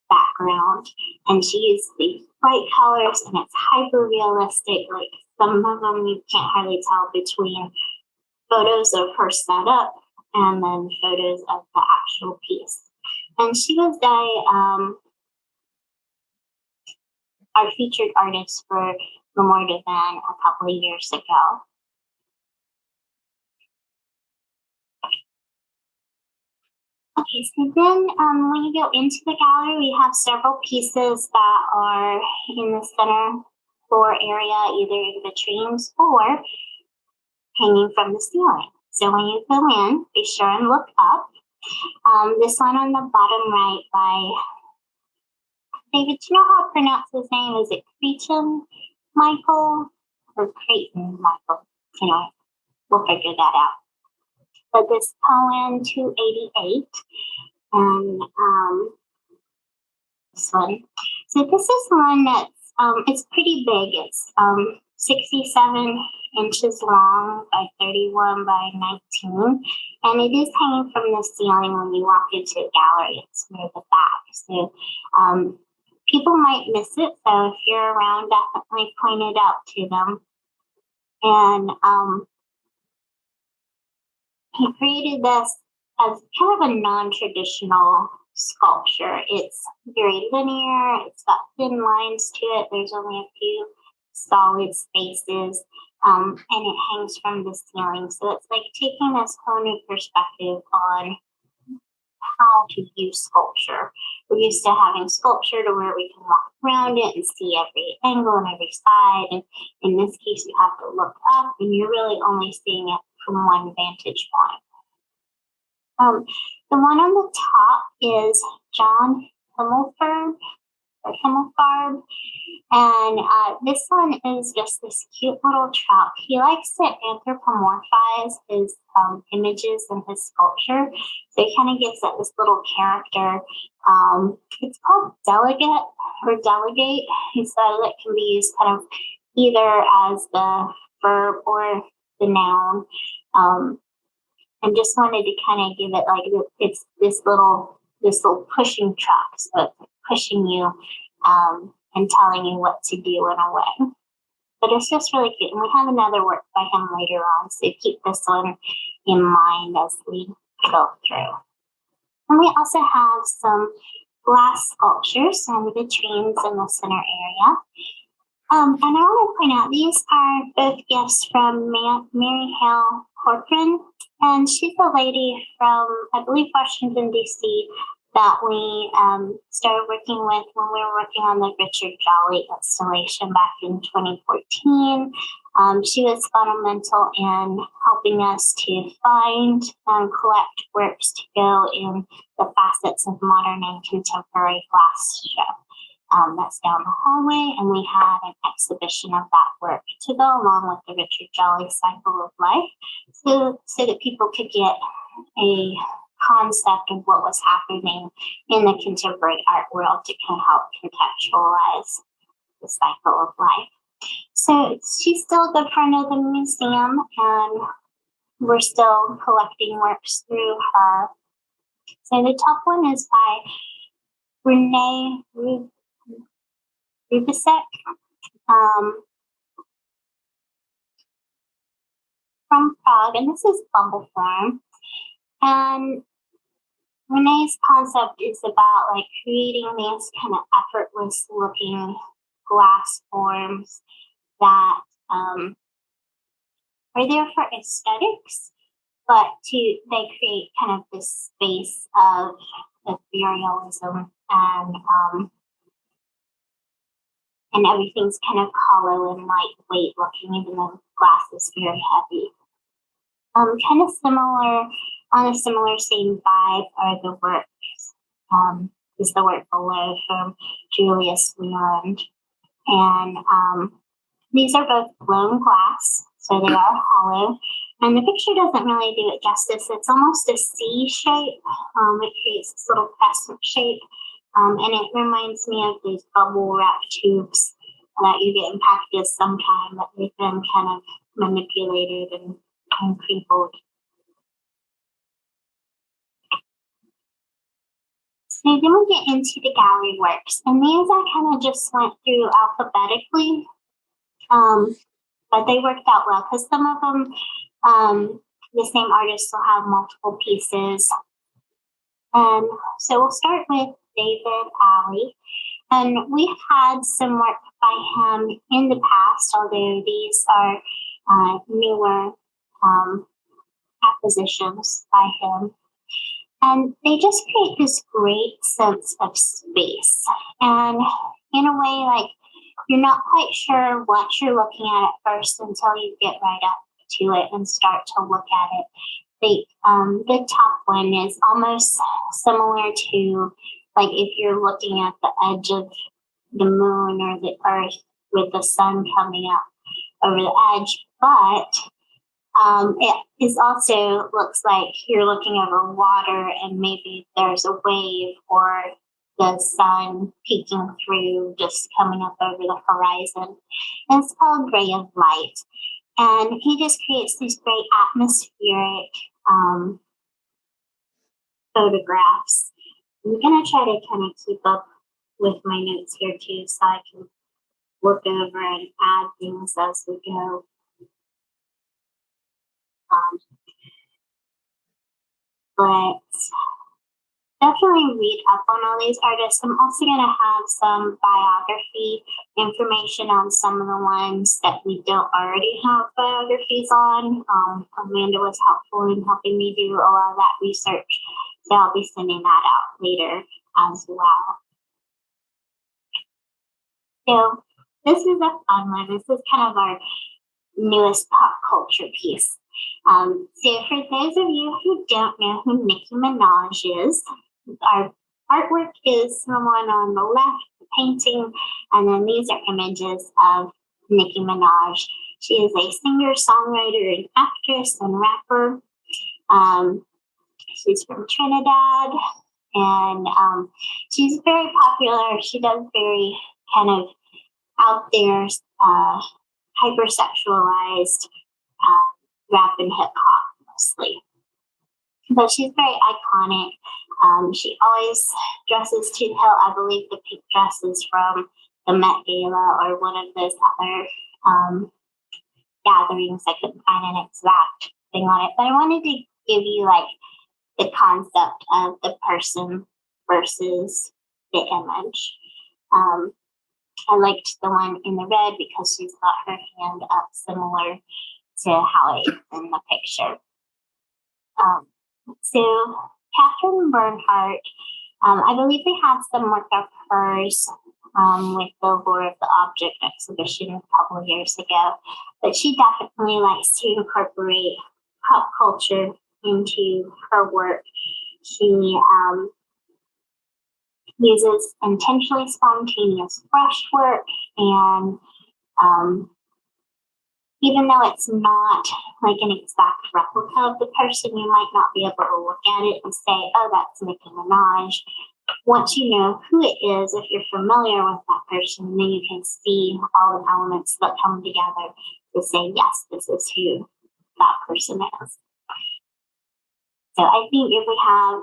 background, and she used these bright colors, and it's hyper realistic. Like some of them you can't hardly tell between photos of her setup and then photos of the actual piece. And she was our featured artist for Memorial Divine a couple of years ago. Okay, so then when you go into the gallery, we have several pieces that are in the center floor area, either in vitrines or hanging from the ceiling. So when you go in, be sure and look up. This one on the bottom right by David, do you know how to pronounce his name? Is it Creighton Michael or Creighton Michael? Anyway, we'll figure that out. But this Cohen 288 and this one. So this is one that's it's pretty big. It's 67 inches long by 31 by 19, and it is hanging from the ceiling when you walk into a gallery. It's near the back, so people might miss it. So if you're around, definitely point it out to them. And he created this as kind of a non-traditional sculpture. It's very linear. It's got thin lines to it. There's only a few solid spaces, and it hangs from the ceiling. So it's like taking this whole new perspective on how to use sculpture. We're used to having sculpture to where we can walk around it and see every angle and every side. And in this case, you have to look up, and you're really only seeing it from one vantage point. The one on the top is John Himmelfarb, and this one is just this cute little trout. He likes to anthropomorphize his images in his sculpture, so he kind of gives it this little character. It's called delegate or delegate. He said it can be used kind of either as the verb or the noun. And just wanted to kind of give it like it's this little pushing truck, so it's pushing you and telling you what to do in a way. But it's just really cute, and we have another work by him later on, so keep this one in mind as we go through. And we also have some glass sculptures and vitrines in the center area. And I want to point out these are both gifts from Mary Hale Corcoran, and she's a lady from, I believe, Washington, D.C., that we started working with when we were working on the Richard Jolly installation back in 2014. She was fundamental in helping us to find and collect works to go in the Facets of Modern and Contemporary glass show. That's down the hallway, and we had an exhibition of that work to go along with the Richard Jolly Cycle of Life, so that people could get a concept of what was happening in the contemporary art world to kind of help contextualize the cycle of life. So she's still a good friend of the museum, and we're still collecting works through her. So the top one is by Renee Rubicek, from Prague, and this is bumble form. And Renee's concept is about like creating these kind of effortless looking glass forms that are there for aesthetics, but they create kind of this space of etherealism, and everything's kind of hollow and lightweight looking, even though glass is very heavy. Kind of similar, on a similar same vibe are the works. Is the work below from Julius Wieland. And these are both blown glass, so they are hollow. And the picture doesn't really do it justice. It's almost a C shape. It creates this little crescent shape. And it reminds me of these bubble wrap tubes that you get in packages sometime, but they've been kind of manipulated and crinkled. So then we get into the gallery works, and these I kind of just went through alphabetically, but they worked out well because some of them, the same artist will have multiple pieces. And so we'll start with David Alley, and we've had some work by him in the past, although these are newer acquisitions by him. And they just create this great sense of space. And in a way, like, you're not quite sure what you're looking at first until you get right up to it and start to look at it. The top one is almost similar to, like, if you're looking at the edge of the moon or the earth with the sun coming up over the edge, but it is also looks like you're looking over water, and maybe there's a wave or the sun peeking through, just coming up over the horizon. And it's called Ray of Light. And he just creates these great atmospheric photographs. I'm going to try to kind of keep up with my notes here too, so I can look over and add things as we go. But definitely read up on all these artists. I'm also going to have some biography information on some of the ones that we don't already have biographies on. Amanda was helpful in helping me do a lot of that research, so I'll be sending that out later as well. So this is a fun one. This is kind of our newest pop culture piece. So for those of you who don't know who Nicki Minaj is, our artwork is the one on the left, the painting, and then these are images of Nicki Minaj. She is a singer, songwriter, and actress and rapper. She's from Trinidad, and she's very popular. She does very kind of out there, hypersexualized rap and hip hop mostly. But she's very iconic. She always dresses to the hilt. I believe the pink dress is from the Met Gala or one of those other gatherings. I couldn't find an exact thing on it, but I wanted to give you like the concept of the person versus the image. I liked the one in the red because she's got her hand up similar to how it is in the picture. So Catherine Bernhardt, I believe they had some work of hers with the Lore of the Object exhibition a couple of years ago, but she definitely likes to incorporate pop culture into her work. She uses intentionally spontaneous brushwork, and even though it's not like an exact replica of the person, you might not be able to look at it and say, oh, that's Nicki Minaj. Once you know who it is, if you're familiar with that person, then you can see all the elements that come together to say, yes, this is who that person is. So I think if we have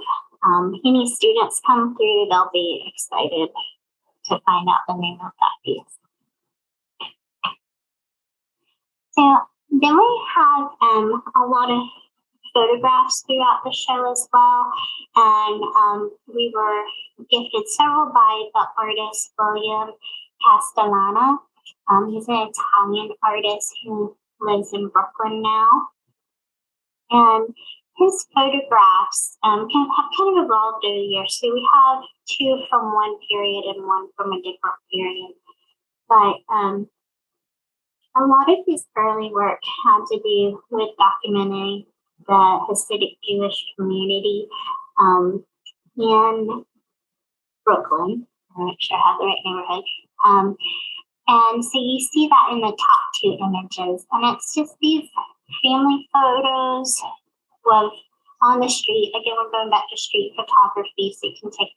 any students come through, they'll be excited to find out the name of that piece. So then we have a lot of photographs throughout the show as well. And we were gifted several by the artist William Castellana. He's an Italian artist who lives in Brooklyn now. And his photographs have kind of evolved over the years. So we have two from one period and one from a different period. But a lot of his early work had to do with documenting the Hasidic Jewish community in Brooklyn. I'm not sure I have the right neighborhood. And so you see that in the top two images. And it's just these family photos of on the street. Again, we're going back to street photography, so you can take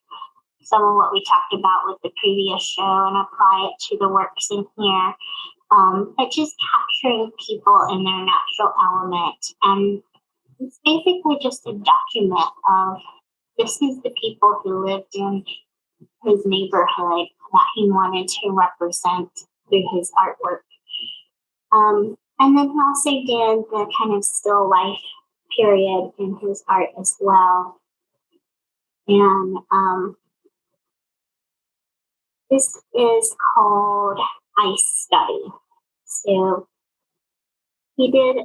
some of what we talked about with the previous show and apply it to the works in here. But just capturing people in their natural element. And it's basically just a document of this is the people who lived in his neighborhood that he wanted to represent through his artwork. And then he also did the kind of still life period in his art as well. And this is called Ice Study. So he did,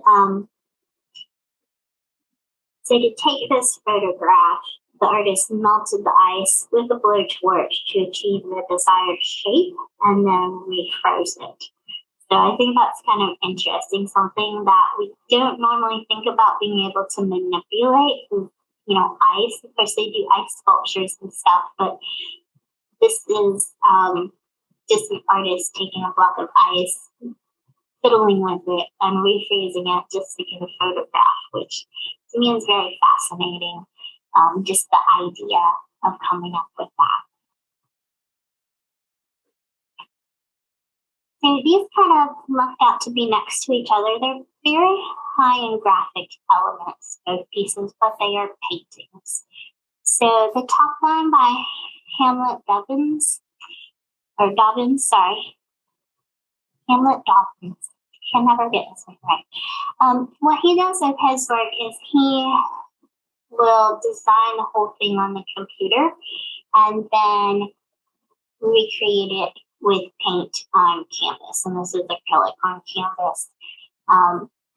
so to take this photograph, the artist melted the ice with a blowtorch to achieve the desired shape and then refroze it. So I think that's kind of interesting, something that we don't normally think about being able to manipulate, ice. Of course, they do ice sculptures and stuff, but this is just an artist taking a block of ice, fiddling with it, and refreezing it just to get a photograph, which to me is very fascinating. Just the idea of coming up with that. So these kind of look out to be next to each other. They're very high in graphic elements, both pieces, but they are paintings. So the top one by Hamlet Dobbins, Hamlet Dobbins. I can never get this one right. What he does with his work is he will design the whole thing on the computer and then recreate it with paint on canvas. And this is acrylic on canvas.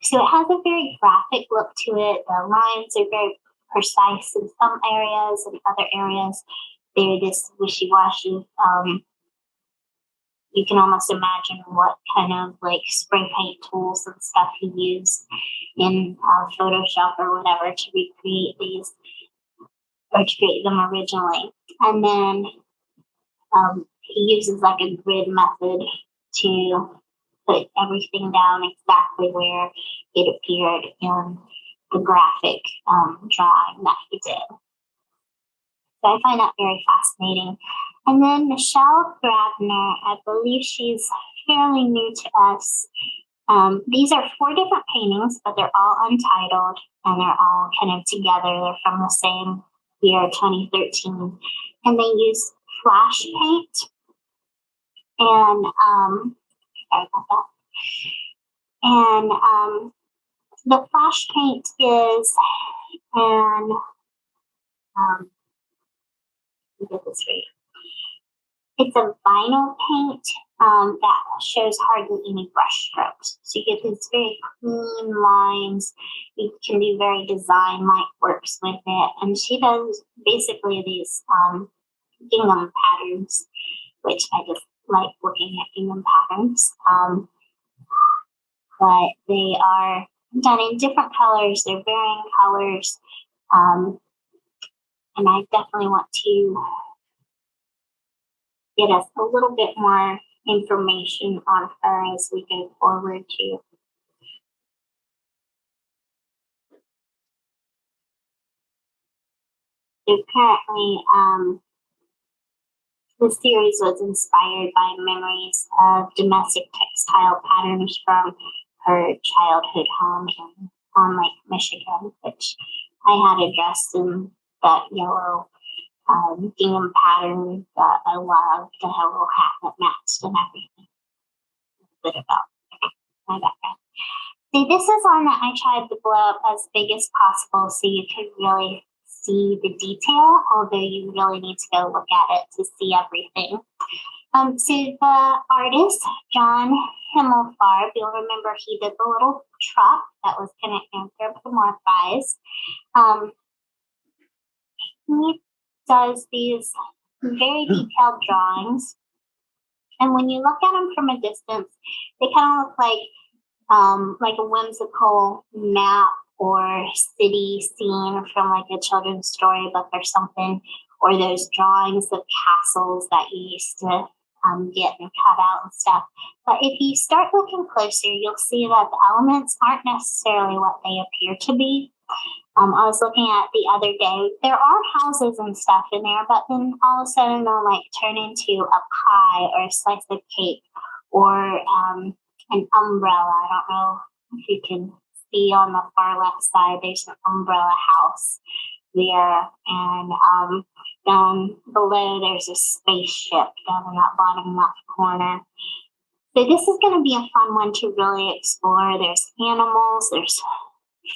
So it has a very graphic look to it. The lines are very precise in some areas, and other areas they're this wishy-washy. You can almost imagine what kind of like spray paint tools and stuff he used in Photoshop or whatever to recreate these or to create them originally. And then he uses like a grid method to put everything down exactly where it appeared in the graphic drawing that he did. So I find that very fascinating. And then Michelle Grabner, I believe she's fairly new to us. These are 4 different paintings, but they're all untitled and they're all kind of together. They're from the same year, 2013. And they use flash paint. And sorry about that. And the flash paint is an let me get this right. It's a vinyl paint that shows hardly any brush strokes. So you get these very clean lines. You can do very design-like works with it. And she does basically these gingham patterns, which I just like looking at gingham patterns. But they are done in different colors. They're varying colors. And I definitely want to get us a little bit more information on her as we go forward too. So currently, the series was inspired by memories of domestic textile patterns from her childhood home in on Lake Michigan, which I had addressed in that yellow gingham pattern that I loved. I had a little hat that matched and everything. A bit about my background. See, this is one that I tried to blow up as big as possible so you could really see the detail, although you really need to go look at it to see everything. So the artist, John Himmelfarb, you'll remember he did the little truck that was kind of anthropomorphized. He does these very detailed drawings. And when you look at them from a distance, they kind of look like a whimsical map or city scene from like a children's storybook or something, or those drawings of castles that you used to get and cut out and stuff. But if you start looking closer, you'll see that the elements aren't necessarily what they appear to be. I was looking at the other day, there are houses and stuff in there, but then all of a sudden they'll like turn into a pie or a slice of cake or an umbrella. I don't know if you can see on the far left side, there's an umbrella house there. And down below, there's a spaceship down in that bottom left corner. So this is going to be a fun one to really explore. There's animals, there's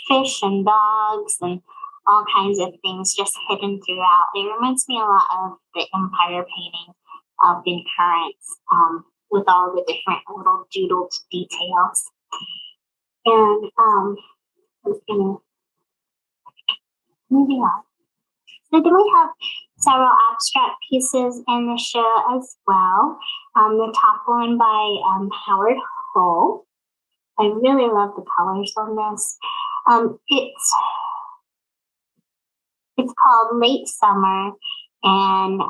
fish and dogs and all kinds of things just hidden throughout. It reminds me a lot of the Empire painting of the Undercurrents with all the different little doodled details. And I'm just gonna moving on. So then we have several abstract pieces in the show as well. The top one by Howard Hull. I really love the colors on this. It's called Late Summer, and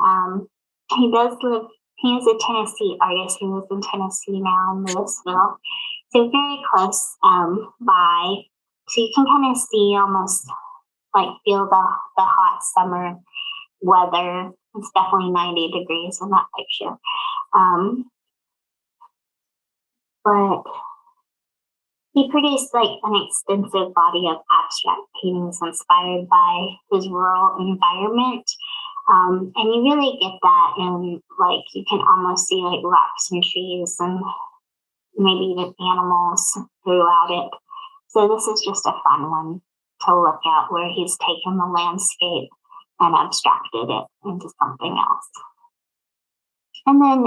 he is a Tennessee artist who lives in Tennessee now in Louisville. So very close by. So you can kind of see almost like feel the hot summer weather. It's definitely 90 degrees in that picture. But he produced like an extensive body of abstract paintings inspired by his rural environment. And you really get that in like, you can almost see like rocks and trees and maybe even animals throughout it. So this is just a fun one to look at where he's taken the landscape and abstracted it into something else. And then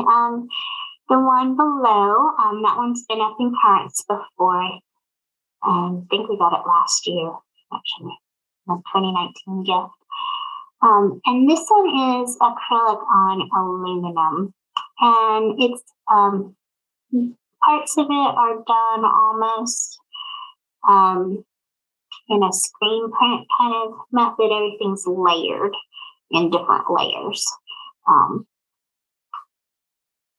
the one below, that one's been up in Currents before. I think we got it last year, actually, the 2019 gift. And this one is acrylic on aluminum. And it's parts of it are done almost in a screen print kind of method. Everything's layered in different layers.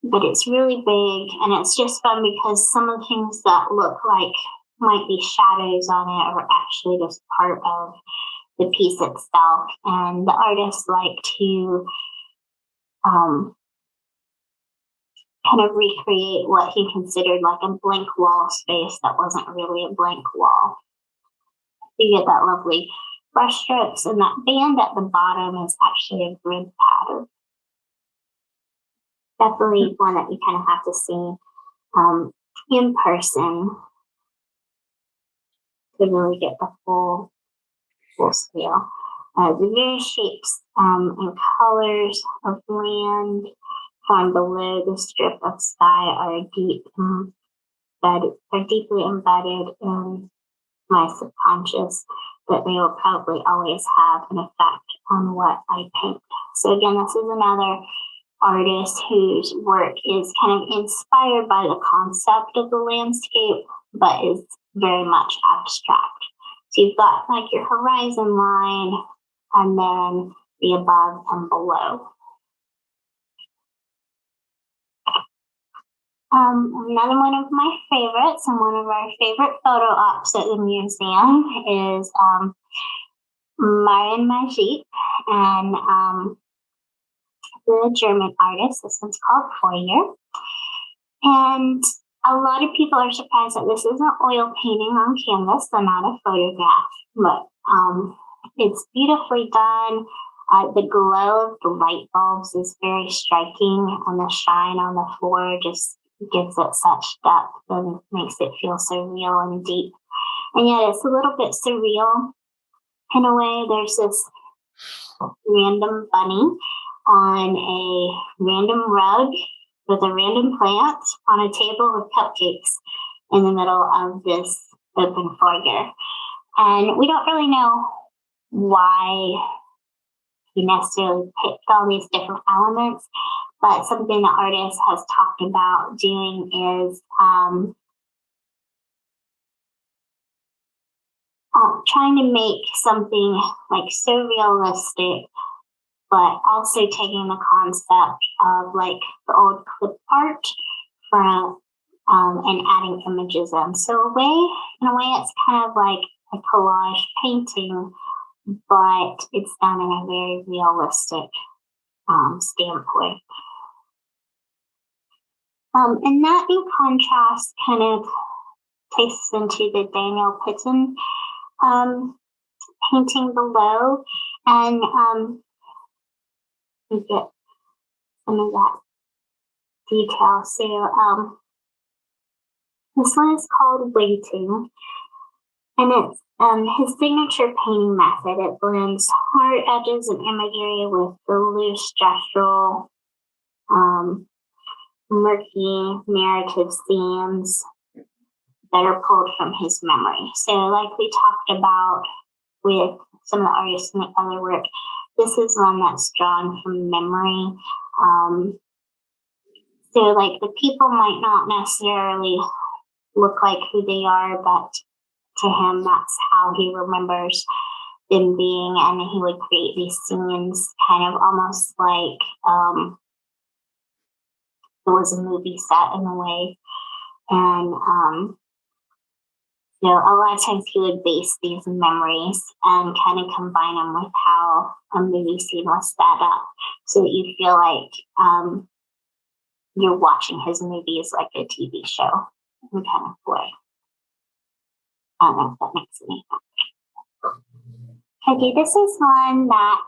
But it's really big, and it's just fun because some of the things that look like might be shadows on it are actually just part of the piece itself. And the artists like to kind of recreate what he considered like a blank wall space that wasn't really a blank wall. You get that lovely brush strokes, and that band at the bottom is actually a grid pattern. Definitely one that you kind of have to see in person to really get the full scale. The various shapes and colors of land found below the strip of sky are deeply embedded in my subconscious, that they will probably always have an effect on what I paint. So again, this is another artist whose work is kind of inspired by the concept of the landscape, but is very much abstract. So you've got like your horizon line and then the above and below. Another one of my favorites and one of our favorite photo ops at the museum is Marian Majik and the German artist. This one's called Foyer. And a lot of people are surprised that this is an oil painting on canvas, so not a photograph, but it's beautifully done. The glow of the light bulbs is very striking, and the shine on the floor just gives it such depth and makes it feel so real and deep. And yet it's a little bit surreal in a way. There's this random bunny on a random rug with a random plant on a table with cupcakes in the middle of this open foyer. And we don't really know why he necessarily picked all these different elements, but something the artist has talked about doing is trying to make something like so realistic, but also taking the concept of like the old clip art from and adding images in. So in a way, it's kind of like a collage painting, but it's done in a very realistic standpoint. And that, in contrast, kind of takes us into the Daniel Pitton painting below, and you get some of that detail. So this one is called Waiting, and it's his signature painting method. It blends hard edges and imagery with the loose gestural, murky narrative themes that are pulled from his memory. So like we talked about with some of the artists in the other work, this is one that's drawn from memory. So like the people might not necessarily look like who they are, but to him, that's how he remembers them being, and he would create these scenes kind of almost like it was a movie set in a way. And so a lot of times he would base these memories and kind of combine them with how a movie scene was set up, so that you feel like you're watching his movies like a TV show in kind of way. I don't know if that makes any sense. Okay, this is one that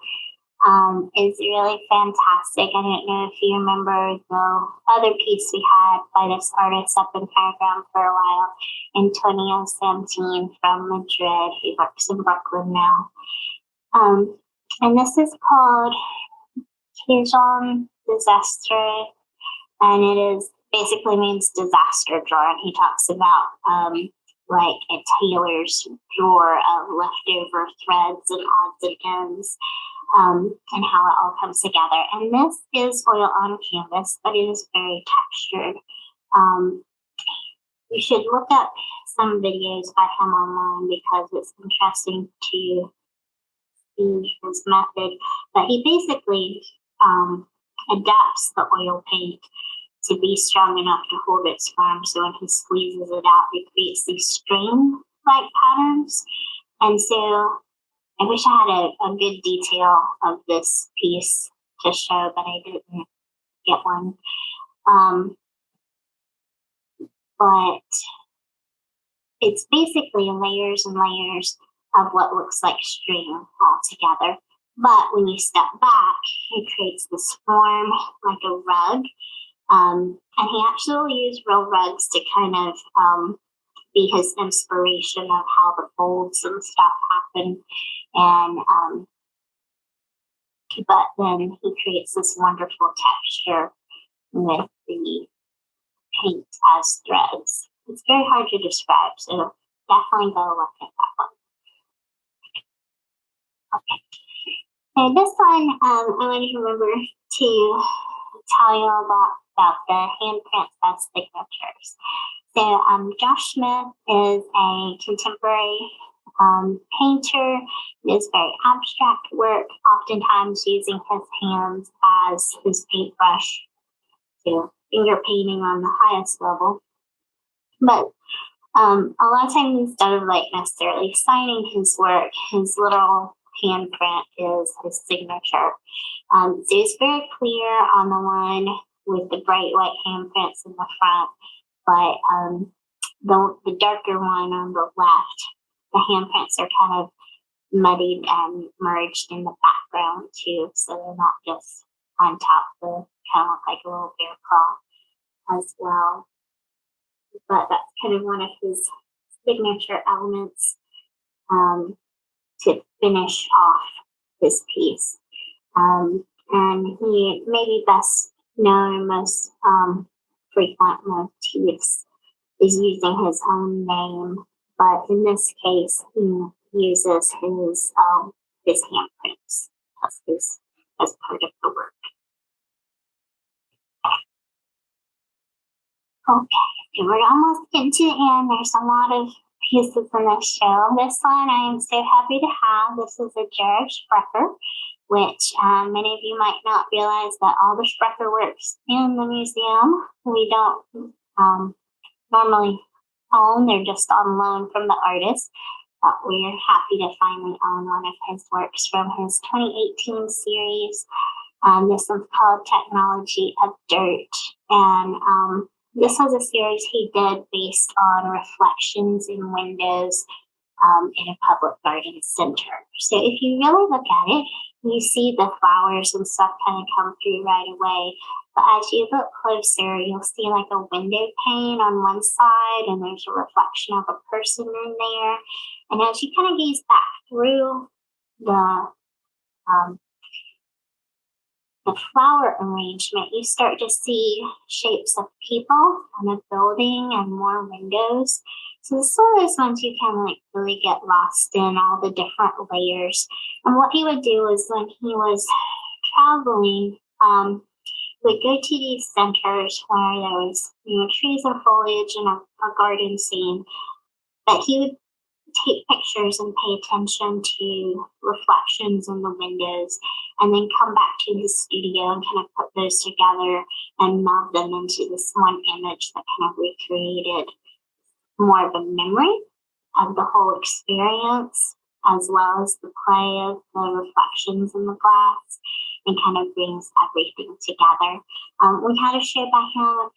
is really fantastic. I don't know if you remember the other piece we had by this artist up in Paragram for a while, Antonio Santin from Madrid. He works in Brooklyn now. And this is called Quijón Desastre, and it is basically means disaster drawer. And he talks about like a tailor's drawer of leftover threads and odds and ends, and how it all comes together. And this is oil on canvas, but it is very textured. You should look up some videos by him online, because it's interesting to see his method. But he basically adapts the oil paint to be strong enough to hold its form. So when he squeezes it out, it creates these string-like patterns. And so I wish I had a good detail of this piece to show, but I didn't get one. But it's basically layers and layers of what looks like string all together. But when you step back, it creates this form like a rug. And he actually will use real rugs to kind of be his inspiration of how the folds and stuff happen. And but then he creates this wonderful texture with the paint as threads. It's very hard to describe, so definitely go look at that one. Okay. So this one, I want to remember to tell you about the handprints as signatures. So Josh Smith is a contemporary painter. It is very abstract work, oftentimes using his hands as his paintbrush. So finger painting on the highest level. But a lot of times instead of like necessarily signing his work, his literal handprint is his signature. So it's very clear on the one with the bright white handprints in the front, but the darker one on the left, the handprints are kind of muddied and merged in the background too, so they're not just on top. They kind of look like a little bear claw as well. But that's kind of one of his signature elements to finish off his piece. And he may be best known and most frequent motifs is using his own name, but in this case, he uses his handprints as part of the work. Okay, so we're almost getting to the end. There's a lot of pieces in this show. This one I am so happy to have. This is a Jared Sprecher, which many of you might not realize that all the Sprecher works in the museum we don't normally own. They're just on loan from the artist. But we're happy to finally own one of his works from his 2018 series. This one's called Technology of Dirt. And this was a series he did based on reflections in windows in a public garden center. So if you really look at it, you see the flowers and stuff kind of come through right away. But as you look closer, you'll see like a window pane on one side, and there's a reflection of a person in there. And as you kind of gaze back through the flower arrangement, you start to see shapes of people and a building and more windows. So this is one of those ones you can like really get lost in all the different layers. And what he would do is when he was traveling, would go to these centers where there was, trees and foliage and a garden scene, but he would take pictures and pay attention to reflections in the windows, and then come back to his studio and kind of put those together and meld them into this one image that kind of recreated more of a memory of the whole experience, as well as the play of the reflections in the glass, and kind of brings everything together. We had a show by him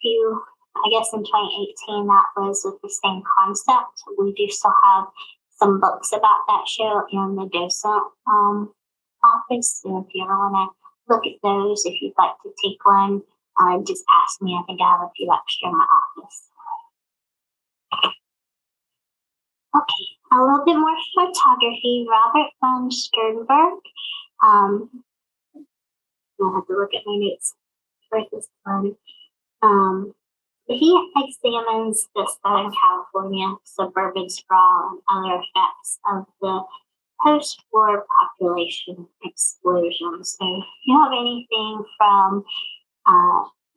I guess in 2018, that was with the same concept. We do still have some books about that show in the Docent office. So if you ever want to look at those, if you'd like to take one, just ask me. I think I have a few extra in my office. Okay, a little bit more photography. Robert von Sternberg. I'll have to look at my notes for this one. He examines the Southern California suburban sprawl and other effects of the post-war population explosion. So if you have anything from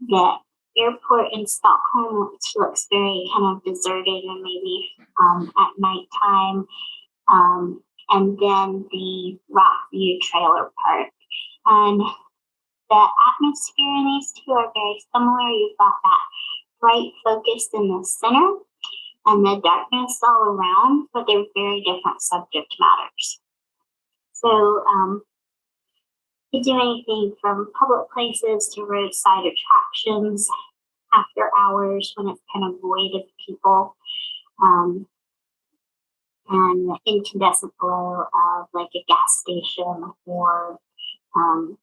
the airport in Stockholm, which looks very kind of deserted and maybe at nighttime, and then the Rockview Trailer Park. And the atmosphere in these two are very similar. You've got that bright focus in the center and the darkness all around, but they're very different subject matters. So you do anything from public places to roadside attractions after hours when it's kind of void of people, and the incandescent glow of like a gas station or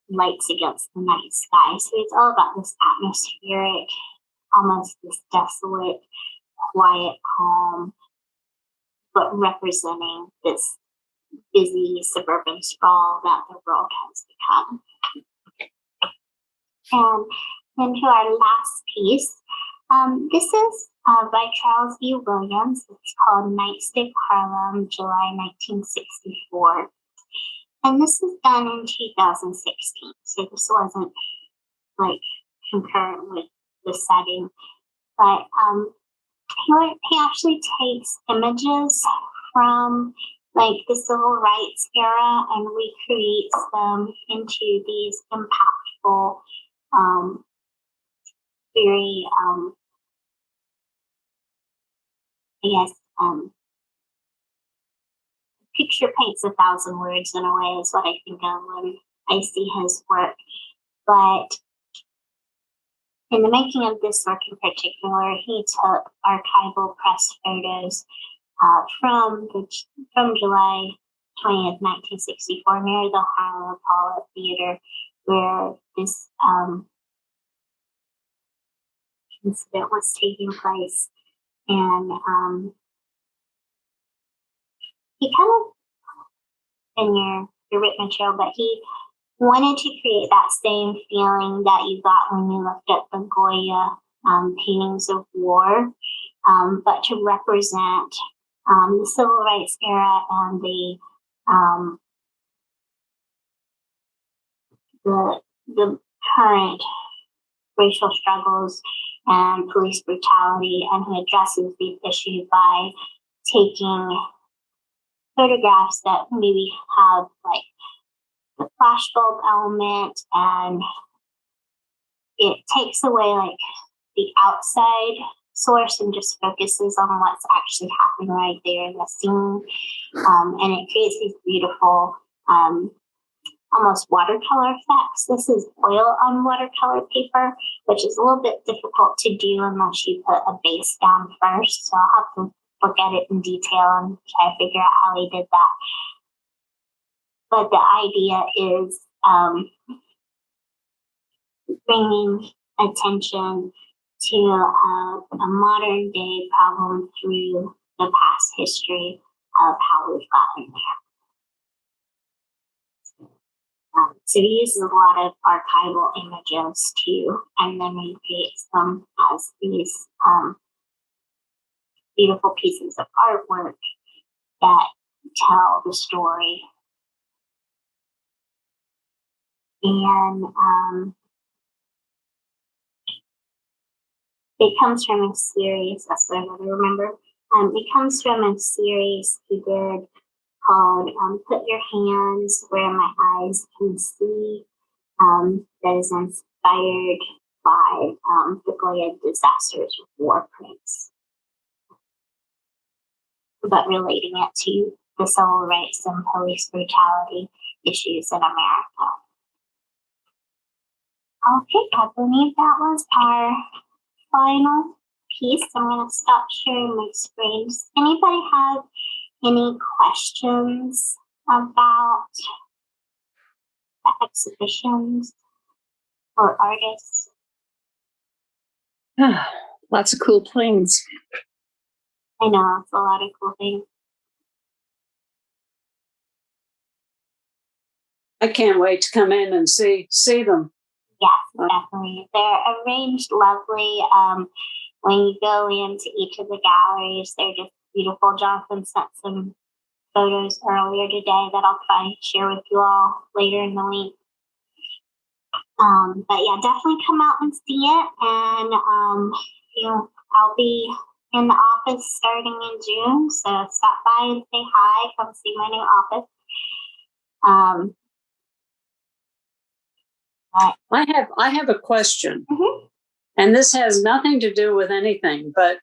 lights against the night sky. So it's all about this atmospheric, almost this desolate, quiet, calm, but representing this busy suburban sprawl that the world has become. And then to our last piece, this is by Charles E. Williams. It's called Nightstick Harlem, July 1964. And this was done in 2016. So this wasn't like concurrent with the setting. But he actually takes images from like the civil rights era and recreates them into these impactful, very, picture paints 1,000 words in a way is what I think of when I see his work. But in the making of this work in particular, he took archival press photos from July 20th, 1964, near the Harlem Apollo Theater, where this incident was taking place. And he kind of, in your written material, but he wanted to create that same feeling that you got when you looked at the Goya paintings of war, but to represent the civil rights era and the current racial struggles and police brutality, and he addresses these issues by taking photographs that maybe have like the flashbulb element, and it takes away like the outside source and just focuses on what's actually happening right there in the scene. And it creates these beautiful almost watercolor effects. This is oil on watercolor paper, which is a little bit difficult to do unless you put a base down first. So I'll have to look at it in detail and try to figure out how he did that. But the idea is bringing attention to a modern day problem through the past history of how we've gotten there. So he uses a lot of archival images too, and then recreates them as these beautiful pieces of artwork that tell the story. And it comes from a series, that's what I really remember. It comes from a series he did called Put Your Hands Where My Eyes Can See, that is inspired by the Goya disasters with war prints, but relating it to the civil rights and police brutality issues in America. Okay, I believe that was our final piece. I'm going to stop sharing my screen. Does anybody have any questions about the exhibitions or artists? Lots of cool things. I know, it's a lot of cool things. I can't wait to come in and see them. Yes, definitely. They're arranged lovely. When you go into each of the galleries, they're just beautiful. Jonathan sent some photos earlier today that I'll try to share with you all later in the week. But yeah, definitely come out and see it. And I'll be in the office starting in June, so stop by and say hi. Come see my new office. I have a question, Mm-hmm. and this has nothing to do with anything, but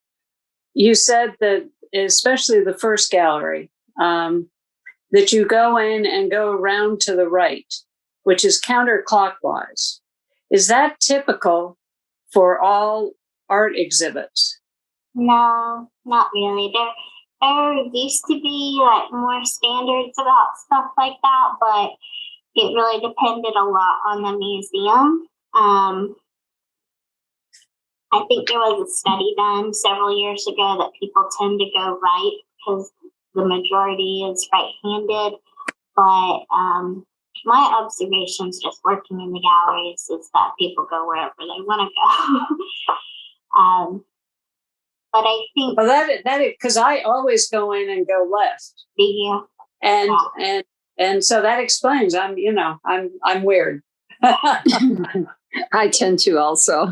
you said that, especially the first gallery, that you go in and go around to the right, which is counterclockwise. Is that typical for all art exhibits? No, not really. There used to be like more standards about stuff like that, but it really depended a lot on the museum. I think there was a study done several years ago that people tend to go right because the majority is right-handed, but my observations just working in the galleries is that people go wherever they want to go. But I think Well, that because I always go in and go left, the and so that explains. I'm weird. I tend to also.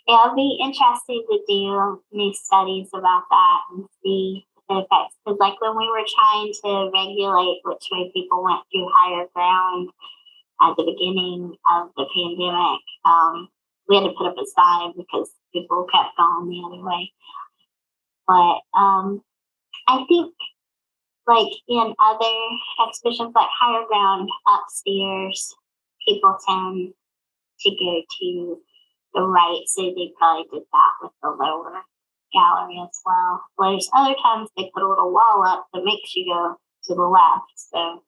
It'll be interesting to do new studies about that and see the effects. Because, like, when we were trying to regulate which way people went through higher ground at the beginning of the pandemic, we had to put up a sign because people kept going the other way. But I think, like in other exhibitions, like higher ground upstairs, people tend to go to the right, so they probably did that with the lower gallery as well. Whereas other times they put a little wall up that makes you go to the left. So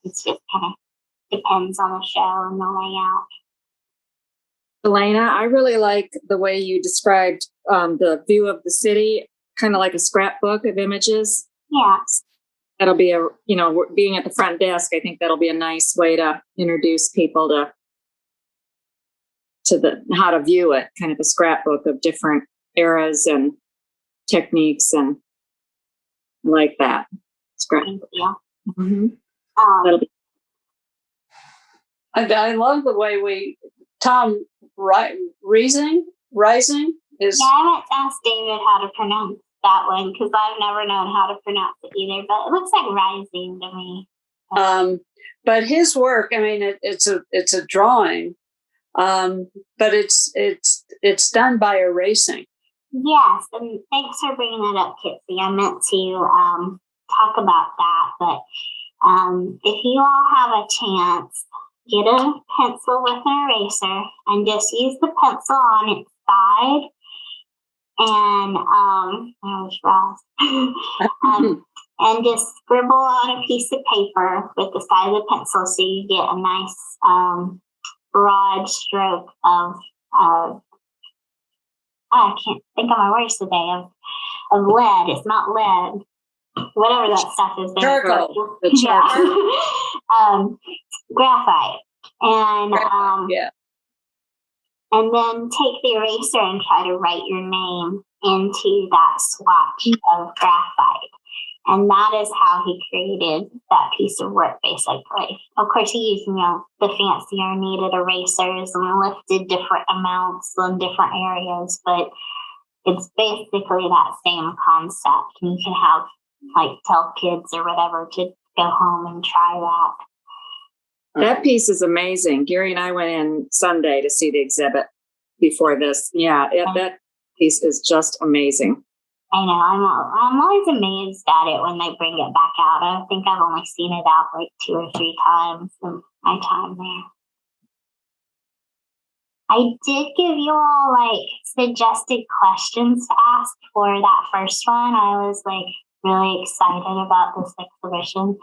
it's just kind of depends on the show and the layout. Elena, I really like the way you described the view of the city, kind of like a scrapbook of images. Yeah. That'll be being at the front desk, I think that'll be a nice way to introduce people to how to view it, kind of a scrapbook of different eras and techniques and like that. Thank you. Mm-hmm. Um, I love the way Tom Rising is. Yeah, I meant to ask David how to pronounce that one because I've never known how to pronounce it either. But it looks like rising to me. But his work, I mean, it's a drawing, but it's done by erasing. Yes, and thanks for bringing that up, Kitsy. I meant to talk about that, but if you all have a chance, get a pencil with an eraser and just use the pencil on its side and and just scribble on a piece of paper with the side of the pencil so you get a nice broad stroke of I can't think of my words today of lead. It's not lead. Whatever that stuff is. Charcoal. Yeah. Graphite. And yeah. And then take the eraser and try to write your name into that swatch of graphite. And that is how he created that piece of work, basically. Of course, he used, the fancier kneaded erasers and lifted different amounts in different areas, but it's basically that same concept. And you can have, tell kids or whatever to go home and try that. That piece is amazing. Gary and I went in Sunday to see the exhibit before this. Yeah, that piece is just amazing. I know. I'm always amazed at it when they bring it back out. I think I've only seen it out 2 or 3 times in my time there. I did give you all suggested questions to ask for that first one. I was really excited about this exhibition.